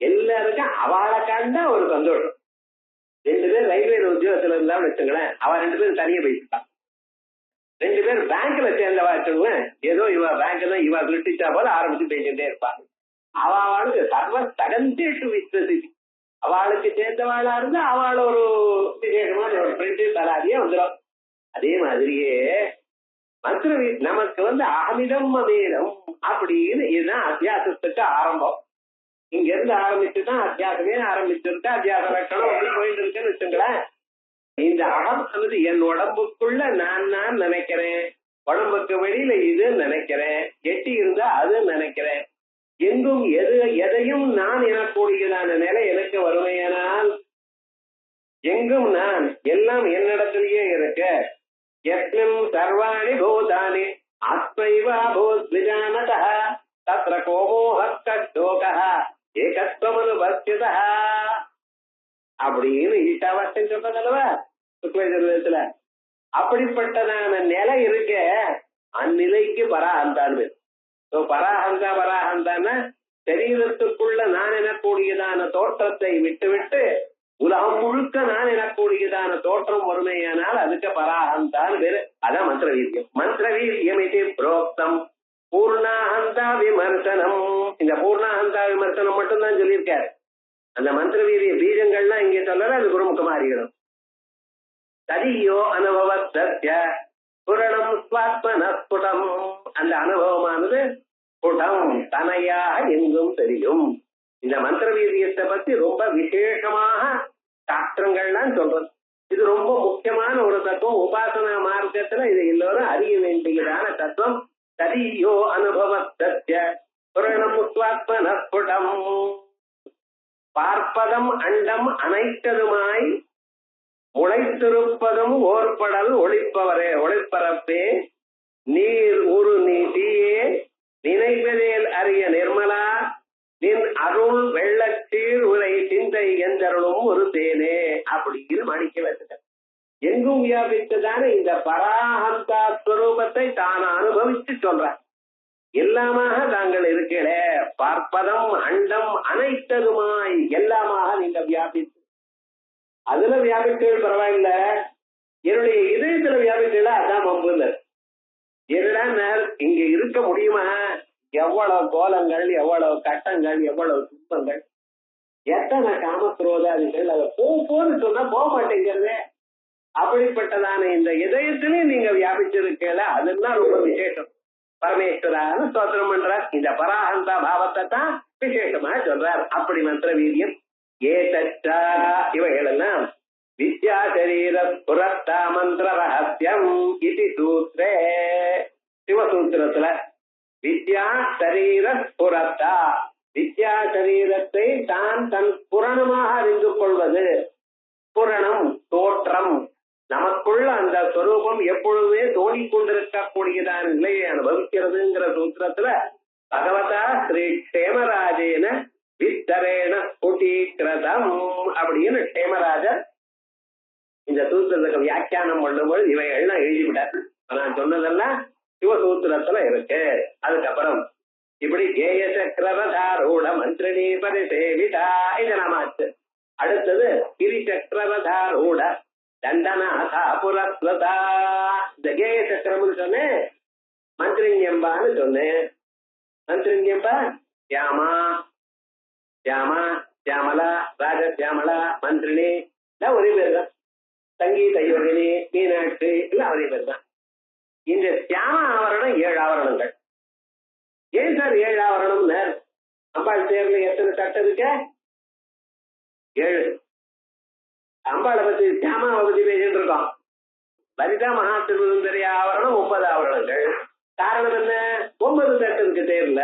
எல்லாருக்கும் அவளை கண்டா ஒரு சந்தோஷம். ரெண்டு பேர் ரயில்வே உத்தியோகத்துல இருந்தா வச்சுங்களேன், அவ ரெண்டு பேரும் தனியா போயிட்டான். ரெண்டு பேர் பேங்க்ல சேர்ந்தவா வச்சுங்களேன், ஏதோ இவ பேங்க் தான் இவ கிட்டிச்சா போல ஆரம்பிச்சு பேசிட்டே இருப்பாங்க. அவளுக்கு சர்வ சகந்தேஷு விஸ்வசி. அவளுக்கு சேர்ந்தவாளா இருந்தா அவள ஒரு விசேஷமான ஒரு ஃப்ரெண்டு தலாதியே வந்துடும். அதே மாதிரியே மந்திரவி நமக்கு அகமிதம் அமேதம் அப்படின்னு இதுதான் அத்தியாசத்துக்கு ஆரம்பம். இங்க இருந்து ஆரம்பிச்சுதான் அத்தியாசமே ஆரம்பிச்சிருக்க. அத்தியாச லட்சணம் அப்படி போயிட்டு இருக்குன்னு வச்சுங்களேன். இந்த அகம் அல்லது என் உடம்புக்குள்ள நான் நினைக்கிறேன், உடம்புக்கு வெளியில இது நினைக்கிறேன், எட்டி இருந்தா அது நினைக்கிறேன். எங்கும் எதையும் நான் எனக்கூடியதான நிலை எனக்கு வறுமையானால் எங்கும் நான், எல்லாம் என்னிடத்திலேயே இருக்க. யஸ்மின் சர்வாணி பூதானி ஆத்மைவா பூத்விஜானதா தத்ர கோமோஹக்கோகः ஏகத்வமனுபஸ்யதா அப்படின்னு ஈஷாவாஸ்யம் சொல்றதல்லவா சுக்லயஜுர்வேதத்துல. அப்படிப்பட்டதான நிலை இருக்க, அந்நிலைக்கு பராஹந்தான் பேர். பராஹந்தான்னா சரீரத்துக்குள்ள நான் எனக்கூடியதான தோற்றத்தை விட்டு உலகம் முழுக்க நான் எனக்கூடியதான தோற்றம் வறுமையானால் அதுக்கு பராஹந்தான் பேரு. அதான் மந்திரவீரியம். மந்திரவீரியம் இது புரோக்தம் பூர்ணாஹந்தா விமர்சனம். இந்த பூர்ணாஹந்தா விமர்சனம் மட்டும்தான் சொல்லியிருக்காரு. அந்த மந்திரவீரிய பீஜங்கள்லாம் இங்கே சொல்லல, அது குருமுகமா அறியணும். ததியோ அனுபவத்திய புரணம் ஸ்வாத்மனஸ்புடம். அந்த அனுபவமானது புடம் தனையாக எங்கும் தெரியும். இந்த மந்திரவீரியத்தை பத்தி ரொம்ப விசேஷமாக சாஸ்திரங்கள்லாம் சொல்றது. இது ரொம்ப முக்கியமான ஒரு தத்துவம். உபாசனா மார்க்கத்துல இது எல்லோரும் அறிய வேண்டியதான தத்துவம். ததியோ அனுபவத்திய புரணம் ஸ்வாத்மனஸ்புடம். பார்ப்பதம் அண்டம் அனைத்ததுமாய் உழைத்திருப்பதும் ஓர்படல் ஒளிப்பவரே ஒளிப்பரப்பே நீர் உரு நீதியே நினைவதேல் அறிய நிர்மலா நின் அருள் வெள்ளச்சீர் உரை சிந்தை எந்தருளும் ஒரு தேனே அப்படின்னு மாணிக்க வச்சுட்ட. எங்கும் வியாபித்ததான இந்த பராஹந்தா ஸ்வரூபத்தை தான் அனுபவிச்சு சொல்றார். எல்லாமாக தாங்கள் இருக்கல, பார்ப்பதம் அண்டம் அனைத்ததுமாய் எல்லாமாக நீங்க வியாபித்து, அதுல வியாபித்தது பரவாயில்ல, என்னுடைய இதயத்துல வியாபித்தல அதான் மம்புல. என்னடா இங்க இருக்க முடியுமா? எவ்வளவு கோலங்கள், எவ்வளவு கட்டங்கள், எவ்வளவு துன்பங்கள், எத்தனை காமக்ரோதாதிகள், அதை போன்னு சொன்னா போக மாட்டேங்கிறதே. அப்படிப்பட்டதான இந்த இதயத்திலையும் நீங்க வியாபிச்சிருக்கல, அதுதான் ரொம்ப விசேஷம். பரமேஸ்வரான்னு ஸ்தோத்திரம் பண்றார். இந்த பராஹந்தா பாவத்தை தான் விசேஷமா சொல்றார். அப்படி மந்திர வீரியம் ஏதா இவைகள் எல்லாம் வித்யா சரீர புரத்தா மந்திர ரகசியம் இது சூத்ரே. சிவசூத்திரத்துல வித்யா சரீர புரத்தா, வித்யா சரீரத்தை தான் தன் புரணமாக அறிந்து கொள்வது. புரணம் தோற்றம், நமக்குள்ள அந்த ஸ்வரூபம் எப்பொழுதுமே தோணிக்கொண்டிருக்கக்கூடியதான நிலையை அனுபவிக்கிறதுங்கிற சூத்திரத்துல பகவதா ஸ்ரீ க்ஷேமராஜேன வித்தரேன ஸ்புடீகிருதம் அப்படின்னு க்ஷேமராஜர் இந்த சூத்திரத்துக்கு வியாக்கியானம் பண்ணும்போது இவைகள்லாம் எழுதிவிட்டார். நான் சொன்னதெல்லாம் சிவசூத்திரத்துல இருக்கு. அதுக்கப்புறம் இப்படி கேய சக்கரவதாரூட மந்திரிணி பரிசேவிதா இது நாமாச்சு. அடுத்தது கிரி சக்கரவதாரூட தண்டநாதா புரஸ்வதா. இந்த கேய சக்கரம்னு சொன்னேன், மந்திரிஞம்பான்னு சொன்னேன். மந்திரிஞம்பா சியாமா, சியாமா, சியாமலா, ராஜசியாமலா, மந்திரிணி எல்லாம் ஒரே பேர் தான். சங்கீத யோகினி, மீனாட்சி எல்லாம் ஒரே பேர் தான். இந்த சியாம ஆவரணம் 7 ஆவரணங்கள். ஏன் சார் 7 ஆவரணம்னு? அம்பாள் தேர்ல எத்தனை தட்டு இருக்கு? 7. அம்பாளை பத்தி சியாமாவை பத்தி பேசிட்டு இருக்கோம். லலிதா மகா திருசுந்தரி ஆவரணம் 9 ஆவரணங்கள். காரணம் என்ன? 9 தட்டு இருக்கு தேர்ல.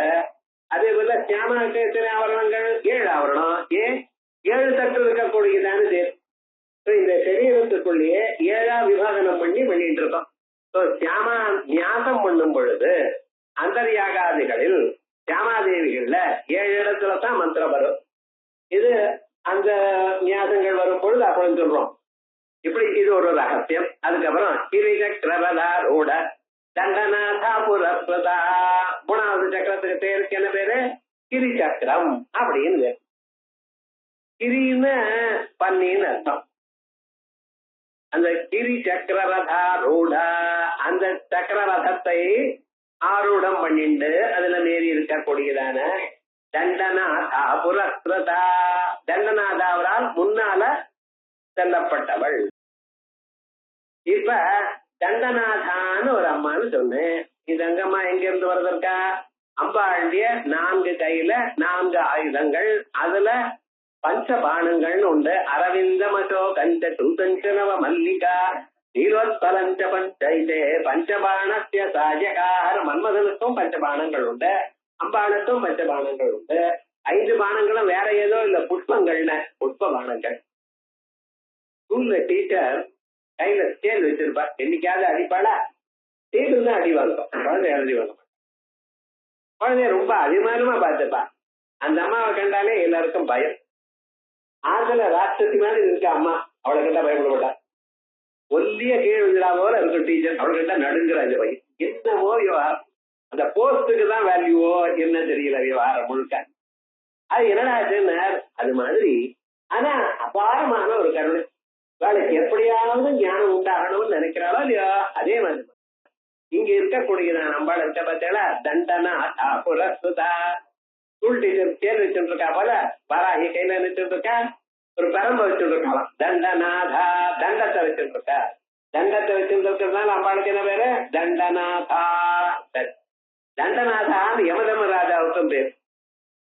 அதே போல சியாமாவுக்கு எத்தனை ஆவரணங்கள்? 7 ஆவரணம். ஏன் 7 தட்டு இருக்கக்கூடியதான தேர். இந்த சரீரத்துக்குள்ளேயே 7ஆ விபாகனம் பண்ணிட்டு இருக்கோம். சியாமா நியாசம் பண்ணும் பொழுது அந்தர்யாகாதிகளில் சியாமாதேவிகள்ல 7 இடத்துல தான் மந்திரம் வரும். இது அந்த நியாசங்கள் வரும் பொழுது அப்புறம் சொல்றோம். இப்படி இது ஒரு ரகசியம். அதுக்கப்புறம் கிரிசக்கரவதாரூட தண்டநாதா புரஸ்வதா. 3வது சக்கரத்துக்கு பேருக்கு என்ன பேரு? கிரி சக்கரம் அப்படின்னு. கிரின்னு பன்னின்னு அர்த்தம். அந்த கிரி சக்கரவதாரூட, அந்த சக்கரரதத்தை ஆரூடம் பண்ணிண்டு அதுல மேறி இருக்கக்கூடியதான தண்டநாதா புரஸ்வதா. தண்டநாதாவரால் முன்னால செல்லப்பட்டவள். இப்ப தண்டநாதான்னு ஒரு அம்மான்னு சொன்னேன். இந்த அங்கம்மா எங்க இருந்து வர்றதற்கா? அம்பாளுடைய 4 கையில 4 ஆயுதங்கள், அதுல பஞ்சபாணங்கள்னு உண்டு. அரவிந்தமசோ கஞ்ச சூதஞ்சனவ மல்லிகா நீரோத்பலஞ்ச பஞ்சைதே பஞ்சபாணஸ்ய சாஜகார். மன்மதனுக்கும் பஞ்சபாணங்கள் உண்டு, அம்பாளுக்கும் பஞ்சபாணங்கள் உண்டு. 5 பானங்களும் வேற ஏதோ இல்ல, புஷ்பங்கள்னு புஷ்ப பானங்கள். ஸ்கூல்ல டீச்சர் கையில ஸ்கேல் வச்சிருப்பா. என்னைக்காவது அடிப்பாளா? டேபிள் தான் அடி வாங்கும், குழந்தை எழுதி வாங்க. குழந்தைய ரொம்ப அபிமானமா பார்த்துப்பா. அந்த அம்மாவை கண்டாலே எல்லாருக்கும் பயம். ஆத்துல ராட்சசி மாதிரி இருக்க அம்மா, அவளை கண்டா பயப்பட மாட்டா. ஒல்லிய கீழ் விழா போல இருக்கும் டீச்சர், அவளை கண்டா நடுங்குற இந்த பையன். என்னவோ விவகாரம், அந்த போஸ்டுக்கு தான் வேல்யூவோ என்ன தெரியல விவகாரம் முழுக்க. அது என்னடா அது மாதிரி. ஆனா அபாரமான ஒரு கருணை. வேலைக்கு எப்படியாவது ஞானம் உண்டாகணும்னு நினைக்கிறாளோ இல்லையோ, அதே மாதிரி இங்க இருக்கக்கூடியதான் நம்பாள் இருக்க பார்த்தா தண்டனா புரஸ்வதா. ஸ்கூல் டீச்சர் கேள்வி வச்சுட்டு இருக்கா போல வராகி கையில வச்சுட்டு இருக்கா, ஒரு பெரம்பு வச்சுட்டு இருக்கலாம். தண்டநாதா, தண்டத்தை வச்சுட்டு இருக்கா. தண்டத்தை வச்சுட்டு இருக்கிறதுனால அம்பாளுக்கு என்ன பேரு? தண்டநாதா. தண்டநாதான்னு யமதர்மராஜாவுக்கும் பேர்.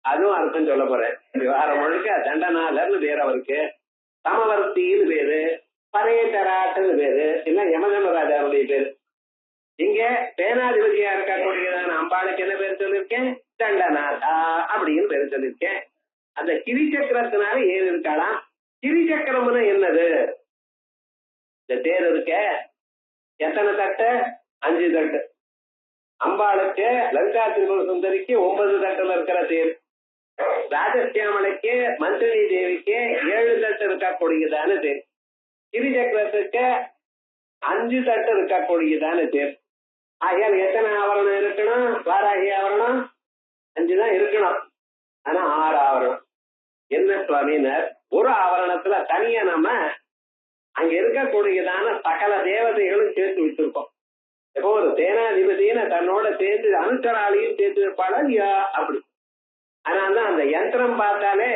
அதுவும் அர்த்தம் சொல்ல போறேன். விவகாரம் முழுக்க தண்டநாதர்னு பேர் அவருக்கு. சமவர்த்தின்னு பேரு, பரேதராட்டுன்னு பேரு. எல்லாம் யமதர்மராஜாவுடைய பேரு. இங்க சேனாதிபதியா இருக்கக்கூடியதான அம்பாளுக்கு என்ன பேர் சொல்லியிருக்கேன்? தண்டநாதா அப்படின்னு பேர் சொல்லியிருக்கேன். அந்த கிரிச்சக்கரத்தினால ஏன் இருக்கலாம். கிரிச்சக்கரம்னு என்னது? இந்த தேர் இருக்க எத்தனை தட்டு? 5 தட்டு. அம்பாளுக்கு லலிதா திரிபுர சுந்தரிக்கு 9 தட்டுல இருக்கிற தேர். ராஜசியாமலைக்கு மந்திரி தேவிக்கு 7 தட்டு இருக்கக்கூடியதான தேர். கிரிச்சக்கரத்துக்கு 5 தட்டு இருக்கக்கூடியதான தேர். ஆகையால் எத்தனை ஆவரணம் இருக்கணும்? வாராகி ஆவரணம் 5 தான் இருக்கணும். ஆனா 6 ஆவரணம். என்ன சுவாமினர்? ஒரு ஆவரணத்துல தனியா நம்ம அங்க இருக்கக்கூடியதான சகல தேவதைகளும் சேர்த்து வச்சிருக்கோம். இப்போ ஒரு சேனாதிபதினு தன்னோட சேர்த்து அனுசராலையும் சேர்த்து வைப்பாளா இல்லையா? அப்படி. அதனாலதான் அந்த யந்திரம் பார்த்தாலே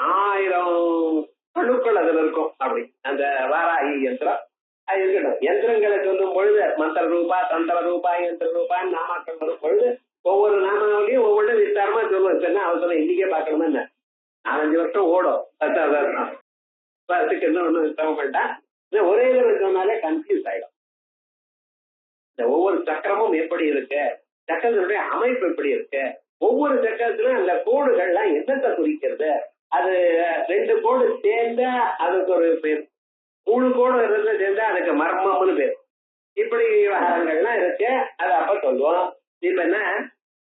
1000 அணுக்கள் அதுல இருக்கும். அப்படி அந்த வாராகி யந்திரம் அது இருக்கட்டும். யந்திரங்களை சொல்லும் பொழுது மந்திர ரூபா, தந்திர ரூபா, யந்திர ரூபான்னு நாமாக்கள் வரும் பொழுது ஒவ்வொரு நாமாவிலையும் ஒவ்வொரு விஸ்தாரமா சொல்லுவோம். இப்ப என்ன அவசரம் இன்னைக்கே பார்க்கணுமா என்ன? 4-5 வருஷம் ஓடும். அதுக்கு என்ன ஒண்ணு சிரமம் வேண்டாம். ஒரே தடவை சொன்னாலே கன்ஃபியூஸ் ஆயிடும். இந்த ஒவ்வொரு சக்கரமும் எப்படி இருக்கு, சக்கரத்தினுடைய அமைப்பு எப்படி இருக்கு, ஒவ்வொரு சக்கரத்திலும் அந்த கோடுகள்லாம் என்னத்தை குறிக்கிறது, அது 2 கோடு சேர்ந்தா அதுக்கு ஒரு பேர், 3 கோடு சேர்ந்தா அதுக்கு மர்மம்னு பேர். இப்படி விவகாரங்கள்லாம் இருக்கு. அது அப்ப சொல்லுவோம். இப்ப என்ன,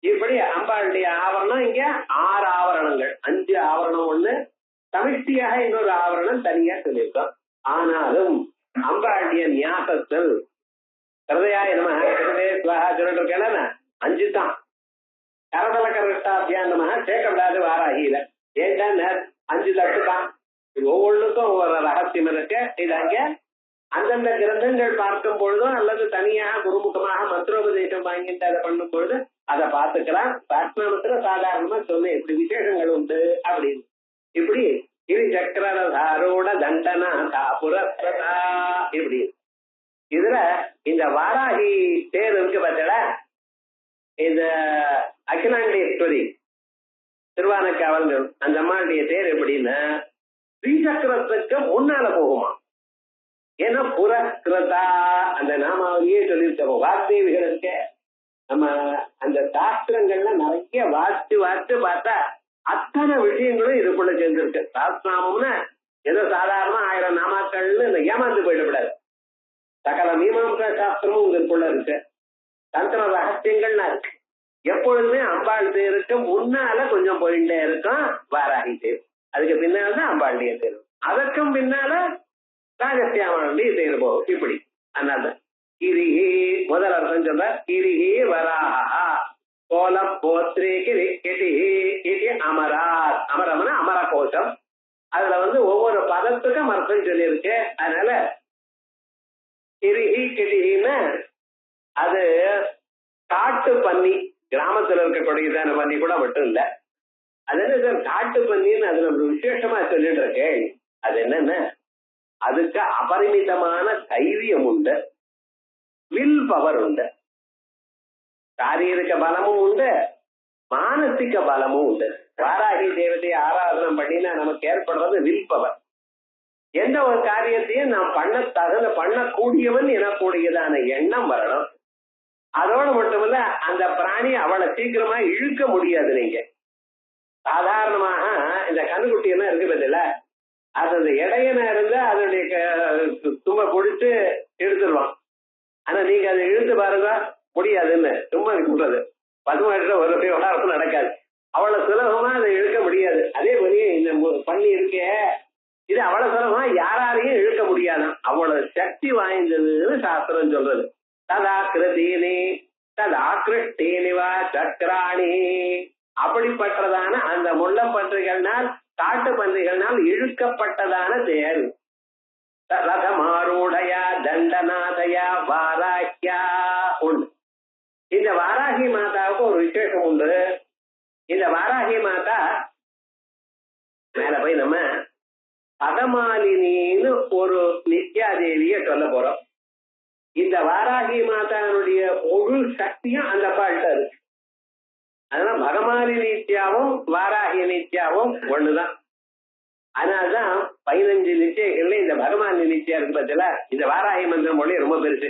இப்படி அம்பாளுடைய ஆவரணம் இங்க 6 ஆவரணங்கள், 5 ஆவரணம் ஒண்ணு, சமிஷ்டியாக இன்னொரு ஆவரணம் தனியா சொல்லியிருக்கோம். ஆனாலும் அம்பாளுடைய ஞாபகத்தில் ஹிருதயாய நமஹ ஹிருதே ஸ்வஹா சொல்லிட்டு இருக்கேன் 5 தான். கரதல கரஷ்டாபியான் நமஹ சேர்க்கப்படாது வாராகியில. ஏன்டா 5 தட்டு தான். ஒவ்வொன்றுக்கும் ஒவ்வொரு ரகசியம் இருக்கு. இது அங்க அந்தந்த கிரந்தங்கள் பார்க்கும் பொழுதும் அல்லது தனியாக குருமுகமாக மந்திரோபதேசம் வாங்கிட்டு அதை பண்ணும் பொழுது அதை பார்த்துக்கலாம். சாஸ்திரத்துல சாதாரணமா சொன்ன இப்படி விசேஷங்கள் உண்டு அப்படின்னு. இப்படி இது சக்கரதாரோட தண்டனா புரஸ்தா இப்படி. இதுல இந்த வாராகி தேர் இருக்கு பார்த்தா, இந்த அகிலாண்டேஸ்வரி திருவானக்காவல் அந்த அம்மாளுடைய தேர் எப்படின்னா ஸ்ரீசக்கரத்துக்கு முன்னால போகுமா. ஏன்னா புரஸ்கிருதா அந்த நாமாவளியே சொல்லியிருக்கோம். வாக்தேவிகளுக்கு நம்ம அந்த சாஸ்திரங்கள்ல நிறைய வாத்து பார்த்தா அத்தனை விஷயங்களும் இதுக்குள்ள சேர்ந்திருக்கு. சாஸ்திரம்னா ஏதோ சாதாரண 1000 நாமாக்கள்னு ஏமாந்து போயிடக்கூடாது. சகல மீமாம்சா சாஸ்திரமும் இதுக்குள்ள இருக்கு. தந்திர ரகசியங்கள்னா இருக்கு. எப்பொழுதுமே அம்பாள் தேருக்கு முன்னால கொஞ்சம் போயிட்டே இருக்கும் வாராகி தேர். அதுக்கு பின்னால்தான் அம்பாளுடைய தேர். அதற்கும் பின்னால ராஜசியாமனுடைய தேர் போகும். இப்படி அதனால கிரிஹி முதல் அர்த்தம் சொல்ற கிரிஹி வராஹா கோலம் போத்ரே கிரி கிரிஹி இது அமரார். அமரம்னா அமர கோஷம். அதுல ஒவ்வொரு பதத்துக்கும் அர்த்தம் சொல்லியிருக்கு. அதனால கிரிஹி கிரிஹின்னு அது காட்டு பன்னி, கிராமத்துல இருக்கக்கூடியதான பன்னி கூட மட்டும் இல்ல. அது என்ன காட்டு பன்னின்னு அதுல ஒரு விசேஷமா சொல்லிட்டு இருக்கேன். அது என்னன்னா அதுக்கு அபரிமிதமான தைரியம் உண்டு, வில் பவர் உண்டு, சாரீரிக பலமும் உண்டு, மானசிக பலமும் உண்டு. வாராகி தேவதையை ஆராதனை பண்ணினா நமக்கு ஏற்படுறது வில் பவர். எந்த ஒரு காரியத்தையும் நாம் பண்ணக்கூடியவன் எனக்கூடியதான எண்ணம் வரணும். அதோடு மட்டுமல்ல அந்த பிராணி அவளை சீக்கிரமா இழுக்க முடியாது. நீங்க சாதாரணமாக இந்த கண்ணுக்குட்டி எல்லாம் இருக்கு பதில, அது இடையனா இருந்தா அதனுடைய தும்ப பிடிச்சு எடுத்துருவான். ஆனா நீங்க அதை இழுத்து பாருங்க முடியாதுன்னு சும்மா சொல்றது. பதுமாட்டுல ஒரு விவகாரம் நடக்காது. அவ்வளவு சுலபமா அதை இழுக்க முடியாது. அதே மாதிரி இந்த பண்ணி இருக்கே, இது அவ்வளவு சுலபமா யாராலையும் இழுக்க முடியாதான். அவ்வளவு சக்தி வாய்ந்ததுன்னு சாஸ்திரம் சொல்றது. ததாக்கிருத்தீனி ததாக்கிருஷ்டீனிவா சக்கராணி. அப்படிப்பட்டதான அந்த முள்ள பன்றிகள்னால் காட்டு பன்றிகள்னால் இழுக்கப்பட்டதான தேர். ரதமாரூடயா தண்டநாதயா வாராக்கியா உண்டு. இந்த வாராகி மாதாவுக்கு ஒரு விசேஷம் உண்டு. இந்த வாராகி மாதா மேல போய் நம்ம பகமாலினின்னு ஒரு நித்யாதேவிய சொல்ல போறோம். இந்த வாராகி மாதாவுடைய முழு சக்தியும் அந்த பால்ட்ட இருக்கு. அதனால பகமாலி நித்யாவும் வாராகி நித்யாவும் ஒண்ணுதான். அதனால்தான் 15 நிச்சயங்கள்ல இந்த பகமாலி நித்யா இருக்கு பத்தில. இந்த வாராகி மந்திரம் மொழி ரொம்ப பெருசு.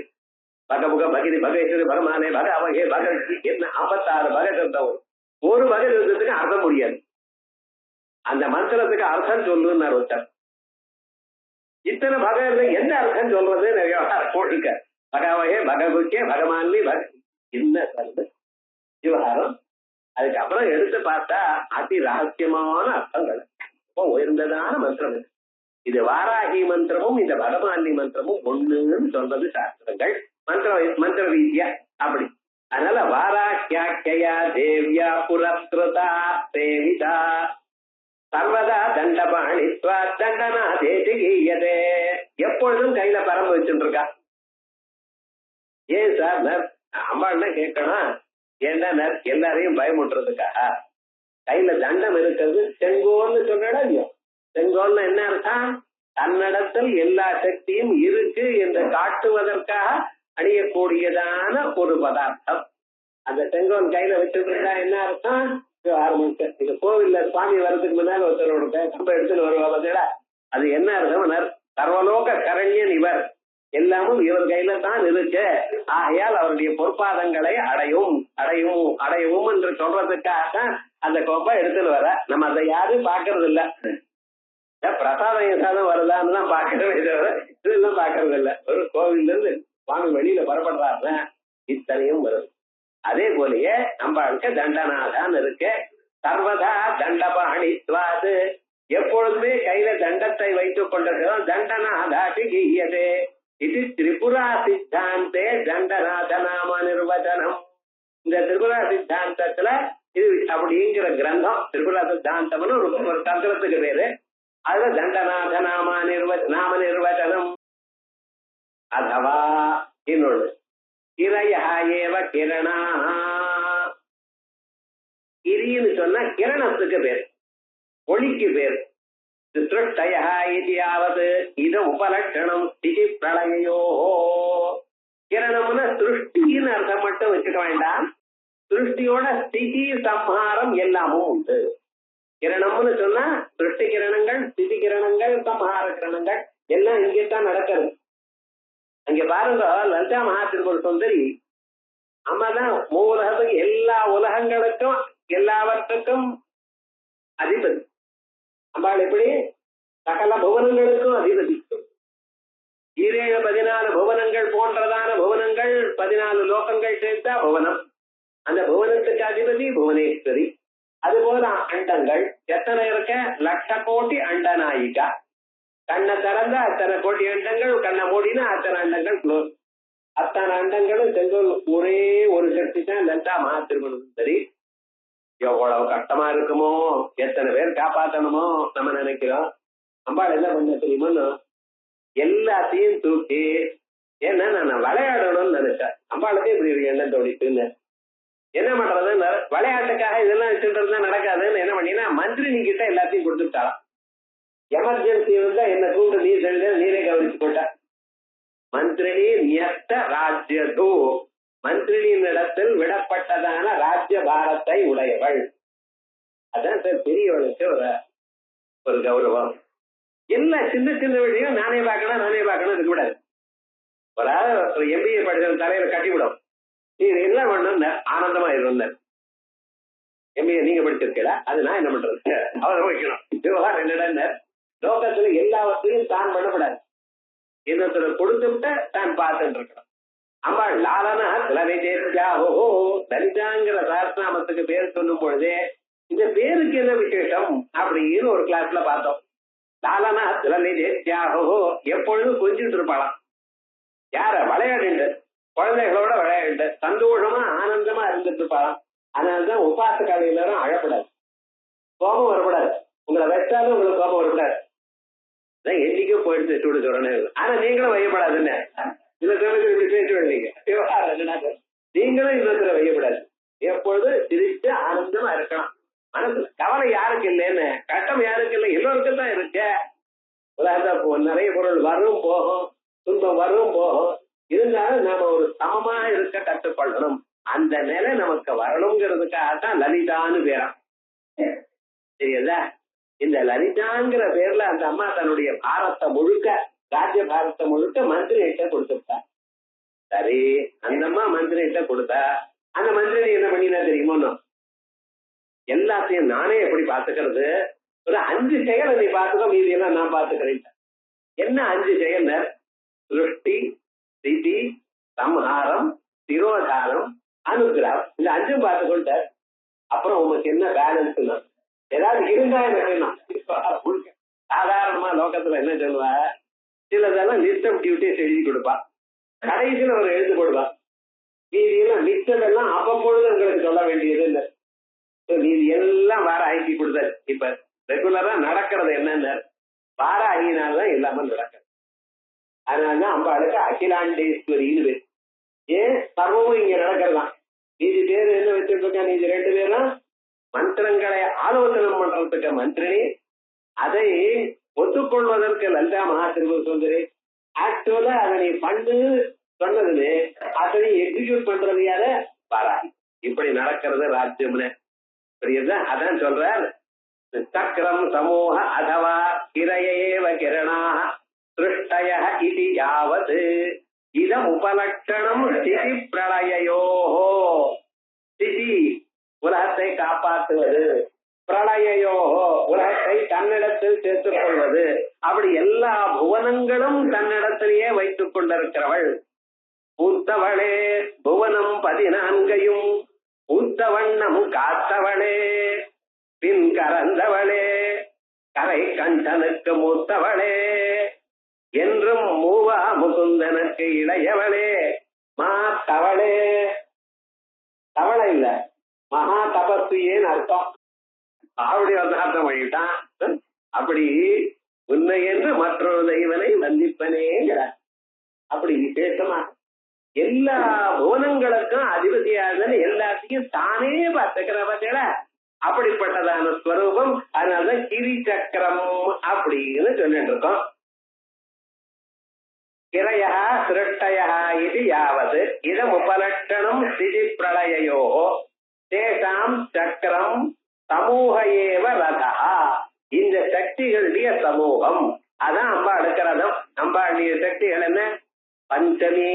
பகபுக பகிரி பகேஸ்வரி பகமானே பக அவகே பகி என்ன 56 பகசப்தம். ஒரு பகசப்தத்துக்கு அர்த்தம் முடியாது. அந்த மந்திரத்துக்கு அர்த்தம் சொல்லுன்னு ஒருத்தர். இத்தனை பகவத எந்த அர்த்தம் சொல்றது நிறைய போட்டுக்க. பகவகே பகபுக்கே பகமானி என்ன சொல்றது விவகாரம். அதுக்கப்புறம் எடுத்து பார்த்தா அதி ரகசியமான அர்த்தங்கள், உயர்ந்ததான மந்திரம். இது வாராகி மந்திரமும் இந்த பகவானி மந்திரமும் ஒண்ணுன்னு சொல்றது சாஸ்திரங்கள். மந்திர ரீதியா அப்படி. அதனால வாராக்கியா தேவியா புரஸ்கிருதா சேவிதா சர்வதா தண்டபாணித்வா தண்டனா தேசிகீயதே. எப்பொழுதும் கையில பரம்பு வச்சுட்டு இருக்கா. ஏன் சார் அம்பாள்னா கேட்கணும். ஏன்னா எல்லாரையும் பயமுட்டுறதுக்காக கையில தண்டம் இருக்கிறது. செங்கோல்னு சொன்னா இல்லையோ, செங்கோல்னு என்ன அர்த்தம்? தன்னிடத்தில் எல்லா சக்தியும் இருக்கு என்று காட்டுவதற்காக அணியக்கூடியதான ஒரு பதார்த்தம். அந்த செங்கோல் கையில வச்சுட்டு இருந்தா என்ன அர்த்தம்? ஆரம்பிச்சு இந்த கோவில்ல சுவாமி வர்றதுக்கு முன்னால ஒருத்தரோட கம்ப எடுத்துன்னு வருவா பார்த்தீங்களா, அது என்ன அர்த்தம்? சர்வலோக கரண்யன் இவர், எல்லாமும் இவர் கையில தான் இருக்கு. ஆகையால் அவருடைய பொற்பாதங்களை அடையும் அடையும் அடையவும் என்று சொல்றதுக்காக அந்த கோப்பை எடுத்துட்டு வர. நம்ம அதை யாரும் பாக்குறது இல்ல. பிரசாதம் ஏதாவது வருதான்னு தான் பாக்கிறதே தவிர இதெல்லாம் பாக்குறது இல்ல. ஒரு கோவில்ல இருந்து சுவாமி வெளியில புறப்படுறாரு, இத்தனையும் வருது. அதே போலயே நம்மளுக்கு தண்டநாதான் இருக்கு. சர்வதா தண்டபாணித்வாது, எப்பொழுதுமே கையில தண்டத்தை வைத்துக் கொண்டிருக்கிறோம். தண்டநாதாட்டி கீயதே இது திரிபுரா சித்தாந்தே தண்டநாத நாம நிர்வச்சனம். இந்த திரிபுரா சித்தாந்தத்துல இது அப்படிங்கிற கிரந்தம், திரிபுரா சித்தாந்தம்னு ஒரு தந்திரத்துக்கு பேரு. அதுல தண்டநாத நாம நிர்வச்சனம். அதவா இன்னொன்று கிரயா ஏவ கிரணா. கிரின்னு சொன்னா கிரணத்துக்கு பேர், ஒளிக்கு பேர். திருஷ்டயாவது இது உபலட்சணம் ஸ்திதி பிரளயோ. கிரணம்னு திருஷ்டின்னு அர்த்தம் மட்டும் வச்சுக்க வேண்டாம். திருஷ்டியோட ஸ்திதி சம்ஹாரம் எல்லாமும் உண்டு. கிரணம்னு சொன்னா திருஷ்டி கிரணங்கள், ஸ்திதி கிரணங்கள், சம்ஹார கிரணங்கள் எல்லாம் இங்கேதான் நடக்கிறது. அங்க பாருங்க, லலிதா மகாதிரிபுர சுந்தரி அம்மாதான் மூலகத்துக்கு, எல்லா உலகங்களுக்கும் எல்லாவற்றுக்கும் அதிபதி. அம்பாள் எப்படி சகல புவனங்களுக்கும் அதிபதி. 14 புவனங்கள் போன்றதான புவனங்கள், 14 லோகங்கள் சேர்த்தா புவனம். அந்த புவனத்துக்கு அதிபதி புவனேஸ்வரி. அதுபோல அண்டங்கள் எத்தனை இருக்க? 1,00,000 கோடி அண்டநாயிகா. கண்ணை திறந்தா அத்தனை கோடி அண்டங்கள், கண்ணை மூடினா அத்தனை அண்டங்கள் க்ளோஸ். அத்தனை அண்டங்களும் செங்கோல் ஒரே ஒரு சக்தி தான் லலிதா மகாதிரிபுர சுந்தரி. எவ்வளவு கஷ்டமா இருக்குமோ, எத்தனை பேர் காப்பாற்றணுமோ நம்ம நினைக்கிறோம். அம்பாள் என்ன பண்ண தெரியுமோ, எல்லாத்தையும் தூக்கி, ஏன்னா நான் விளையாடணும்னு நினைச்சேன். அம்பாளுக்கு இப்படி ஒரு எண்ணம் தோடிட்டுன்னு என்ன பண்றதுன்னு, விளையாட்டுக்காக இதெல்லாம் வச்சுட்டு நடக்காதுன்னு என்ன பண்ணினா மந்திரினி கிட்ட எல்லாத்தையும் கொடுத்துட்டாலாம். எமர்ஜென்சி இருந்தா என்ன கூப்பிட்டு நீ செஞ்ச நீரே கவனிச்சு போட்ட. மந்திரினி நியத்த ராஜ்யதோ, மந்திரியின் இடத்தில் விடப்பட்டதான ராஜ்ய பாரத்தை உடையவள். அதான் சார் பெரியவளுக்கு ஒரு கௌரவம். எல்லா சின்ன சின்ன விஷயம் நானே பார்க்கணும் இருக்க கூடாது. ஒரு MBA படிச்ச தலையில கட்டிவிடும். நீ எல்லாம் பண்ண ஆனந்தமா இருந்தார். MBA நீங்க படிச்சிருக்கா, அது நான் என்ன பண்றது, அவர் வைக்கணும். விவகாரம் என்னடா, லோகத்துல எல்லாவற்றையும் தான் பண்ணக்கூடாது. இன்னொருத்தர கொடுத்துட்ட தான் பார்த்துட்டு இருக்கணும். அம்பாள் லாலனா லலிதேத்யாஹோ, லலிதாங்கிற சஹஸ்ரநாமத்துக்கு பேர் சொல்லும் பொழுதே இந்த பேருக்கு என்ன விசேஷம் அப்படின்னு ஒரு கிளாஸ்ல பார்த்தோம். லாலனா லலிதேத்யாஹோ, எப்பொழுதும் கொஞ்சிட்டு இருப்பாளாம். யார? விளையாடுண்டு, குழந்தைகளோட விளையாண்டு சந்தோஷமா ஆனந்தமா இருந்துட்டு இருப்பாளாம். அதனாலதான் உபாசக்கால எல்லாரும் அழப்படாது, கோபம் வரக்கூடாது. உங்களை வச்சாலும் உங்களுக்கு கோபம் வரக்கூடாது. என்னைக்கும் போயிட்டு சூடு சொல்றேன். ஆனா நீங்களும் வையப்படாதுன்னு சில பேருக்கு இப்படி பேசுவீங்க. நீங்களும் இன்னொருத்தர வையப்படாது. எப்பொழுது சிரிச்சு ஆனந்தமா இருக்கலாம். மனசுல கவலை யாருக்கு இல்லைன்னு, கஷ்டம் யாருக்கு இல்லை, எல்லோருக்கும் தான் இருக்க. உதாரணம், நிறைய பொருள் வரும் போகும், துன்பம் வரும் போகும். இருந்தாலும் நாம ஒரு சமமா இருக்க கற்றுக்கொள்ளணும். அந்த நிலை நமக்கு வரணுங்கிறதுக்காகத்தான் லலிதான்னு பேராம். சரியா? இந்த லலிதாங்கிற பேர்ல அந்த அம்மா தன்னுடைய பாரத்தை முழுக்க, ராஜ்ய பாரத்தை முழுக்க மந்திரிகிட்ட கொடுத்துட்டா. சரி, அந்த அம்மா மந்திரிகிட்ட கொடுத்தா, அந்த மந்திரி என்ன பண்ணினா தெரியுமோ, எல்லாத்தையும் நானே எப்படி பாத்துக்கிறது, ஒரு 5 செயலை நீ பாத்துக்க, மீதி எல்லாம் நான் பாத்துக்கிறேன். என்ன 5 செயல்? சிருஷ்டி, ஸ்திதி, சம்ஹாரம், திரோதானம், அனுகிரகம். இந்த 5 பார்த்துக்கொண்ட அப்புறம் உங்களுக்கு என்ன பேலன்ஸ், ஏதாவது இருந்தா என்ன? சாதாரணமா லோகத்துல என்ன சொல்லுவா, சிலதெல்லாம் லிஸ்ட் ஆஃப் டியூட்டிஸ் எழுதி கொடுப்பா, கடைசியில ஒரு எழுத்து போடுவா. மீதியெல்லாம் மிச்சதெல்லாம் அவ்வப்பொழுது உங்களுக்கு சொல்ல வேண்டியது இல்லை. மீதி எல்லாம் வார ஆக்கி கொடுத்தாரு. இப்ப ரெகுலரா நடக்கிறது என்னன்னு, வார ஆகினால்தான் எல்லாமே நடக்கிறது. அதனாலதான் அம்பாளுக்கு அகிலாண்டேஸ்வரின்னு பேர். ஏன் சர்வமும் இங்க நடக்கிறதான். மீதி பேர் என்ன வச்சுட்டு இருக்கா, மீதி 2 பேரும் மந்திரங்களை ஆலோசனை பண்றதுக்கு மந்திரினி, அதை ஒத்துக்கொள்வதற்கு லலிதா மகாதிரிபுர சுந்தரி. ஆக்சுவலா அதை நீ பண்ணு சொன்னதுன்னு அதை எக்ஸிக்யூட் பண்றது யார? பாராய். இப்படி நடக்கிறது ராஜ்யம்னு. புரியுதா? அதான் சொல்றார், சக்கரம் சமூக அதவா கிரயேவ கிரணாः சிருஷ்டயः இதி யாவத் இதம் உபலட்சணம் ஸ்திதி பிரளயயோஹோ. ஸ்திதி உலகத்தை காப்பாற்றுவது, பிரளயயோஹோ உலகத்தை தன்னிடத்தில் சேர்த்துக் கொள்வது. அப்படி எல்லா புவனங்களும் தன்னிடத்திலேயே வைத்துக் கொண்டிருக்கிறவள். பூத்தவளே புவனம் 14 பூத்த வண்ணம் காத்தவளே, பின் கறந்தவளே கரை கண்டனுக்கு மூத்தவளே, என்றும் மூவா முகுந்தனுக்கு இளையவளே மாத்தவளே. தவளை இல்ல, மகா தபஸ்வியேன்னு அர்த்தம். அப்படி வந்து அர்த்தம் பண்ணிட்டான். அப்படி உன்னை என்று மற்றொரு தெய்வனை வந்திப்பனேங்கிறார். அப்படி விசேஷமா எல்லா புவனங்களுக்கும் அதிபதியாக எல்லாத்தையும் தானே பார்த்துக்கிற பார்த்தீங்களா, அப்படிப்பட்டதான ஸ்வரூபம். அதனாலதான் கிரி சக்கரம் அப்படின்னு சொல்லிட்டு இருக்கோம். கிரயா சிருஷ்டயா இது யாவது இதம் உபலட்சணம் ஸ்திதி பிரளயோ தேசாம் சக்கரம் சமூக ஏவ ரதா. இந்த சக்திகளுடைய சமூகம் அதான் அம்பாளுக்கு ரதம். அம்பாளுடைய சக்திகள் என்ன? பஞ்சமி,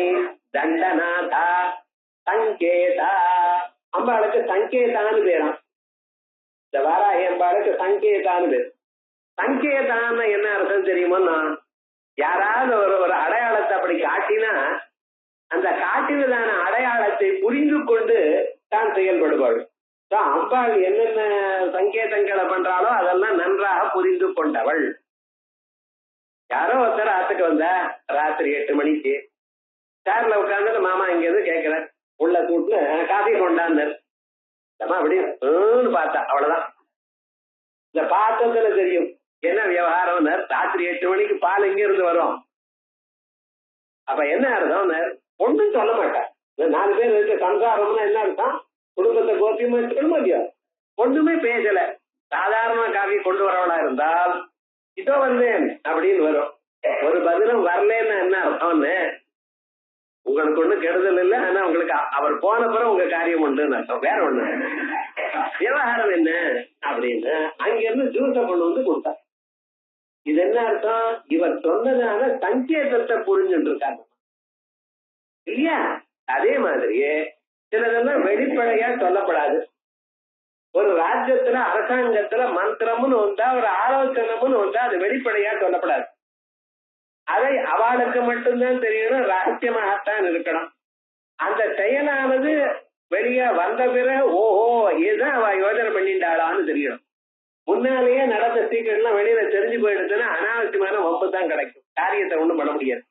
தண்டநாதா, சங்கேதா. அம்பாளுக்கு சங்கேதான்னு பேராம். இந்த வாராகி அம்பாளுக்கு சங்கேதான்னு பேர். சங்கேதான்னு என்ன அர்த்தம் தெரியுமோன்னா, யாராவது ஒரு அடையாளத்தை அப்படி காட்டினா அந்த காட்டினதான அடையாளத்தை புரிந்து கொண்டு தான் செயல்படுவாள். அம்பாள் என்னென்ன சங்கேதங்களை பண்றாளோ அதெல்லாம் நன்றாக புரிந்து கொண்டவள். யாரோ ஒருத்தர் ஆத்துக்கு வந்த ராத்திரி 8 மணிக்கு சேர்ல உட்கார்ந்து மாமா இங்க இருந்து கேட்கிறேன், உள்ள கூட்டு காஃபி கொண்டாந்தார். அப்படியே பார்த்தா அவ்வளவுதான். இந்த பார்த்ததுல தெரியும் என்ன விவகாரம். ராத்திரி 8 மணிக்கு பால் எங்க இருந்து வரும்? அப்ப என்ன அர்த்தம்? ஒன்றும் சொல்ல மாட்டேன். 4 பேர் இருக்க சம்சாரம்னா என்ன அர்த்தம்? குடும்பத்தை கோத்தியமா வச்சுக்கணும் இல்லையா? ஒண்ணுமே பேசல. சாதாரண காஃபி கொண்டு வரவளா இருந்தால் இதோ வந்தேன் அப்படின்னு வரும். ஒரு பதிலும் வரலன்னு என்ன அர்த்தம்னு, உங்களுக்கு ஒண்ணும் கெடுதல் இல்லை, ஆனா உங்களுக்கு அவர் போன பிறகு உங்க காரியம் உண்டுன்னு அர்த்தம். வேற ஒண்ணு விவகாரம் என்ன அப்படின்னு அங்கிருந்து ஜூஸ கொண்டு வந்து கொடுத்தா. இது என்ன அர்த்தம்? இவர் சொன்னதான சங்கேதத்தை புரிஞ்சுட்டு இருக்காங்க இல்லையா? அதே மாதிரியே சிலதெல்லாம் வெளிப்படையா சொல்லப்படாது. ஒரு ராஜ்யத்துல அரசாங்கத்துல மந்திரம்னு வந்தா, ஒரு ஆலோசனம்னு வந்தா அது வெளிப்படையா சொல்லப்படாது. அதை அவளுக்கு மட்டும்தான் தெரியணும், ரகசியமாகத்தான் இருக்கணும். அந்த செயலானது வெளியே வந்த பிறகு ஓஹோ இதுதான் அவ யோசனை பண்ணிட்டாளான்னு தெரியணும். முன்னாலேயே நடந்த சீக்கிரம் வெளியில தெரிஞ்சு போயிடுச்சுன்னா அனாவசியமான வம்பு தான் கிடைக்கும். காரியத்தை ஒண்ணும் பண்ண முடியாது.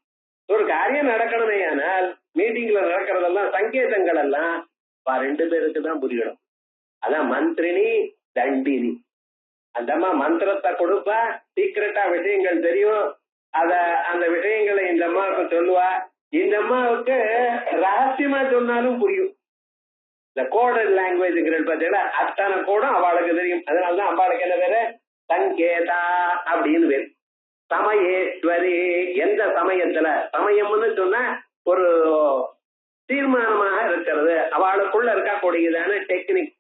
ஒரு காரியம் நடக்கணுமே ஆனால் மீட்டிங்ல நடக்கிறதெல்லாம் சங்கேதங்கள் எல்லாம் 2 பேருக்கு தான் புரியணும். அதான் மந்திரினி தண்டினி. அந்தம்மா மந்திரத்தை கொடுப்பா, சீக்கிரட்டா விஷயங்கள் தெரியும். அந்த விஷயங்களை இந்த அம்மாவுக்கு சொல்லுவா. இந்த அம்மாவுக்கு ரகசியமா சொன்னாலும் புரியும். இந்த கோடட் லாங்குவேஜ் பார்த்தீங்கன்னா அத்தனை கோடும் அவளுக்கு தெரியும். அதனாலதான் அம்பாளுக்கு என்ன பேரு? சங்கேதா அப்படின்னு பேரு. சமயேஸ்வரி. எந்த சமயத்துல, சமயம்னு சொன்னா ஒரு தீர்மானமாக இருக்கிறது, அவளுக்குள்ள இருக்கக்கூடியதான டெக்னிக்.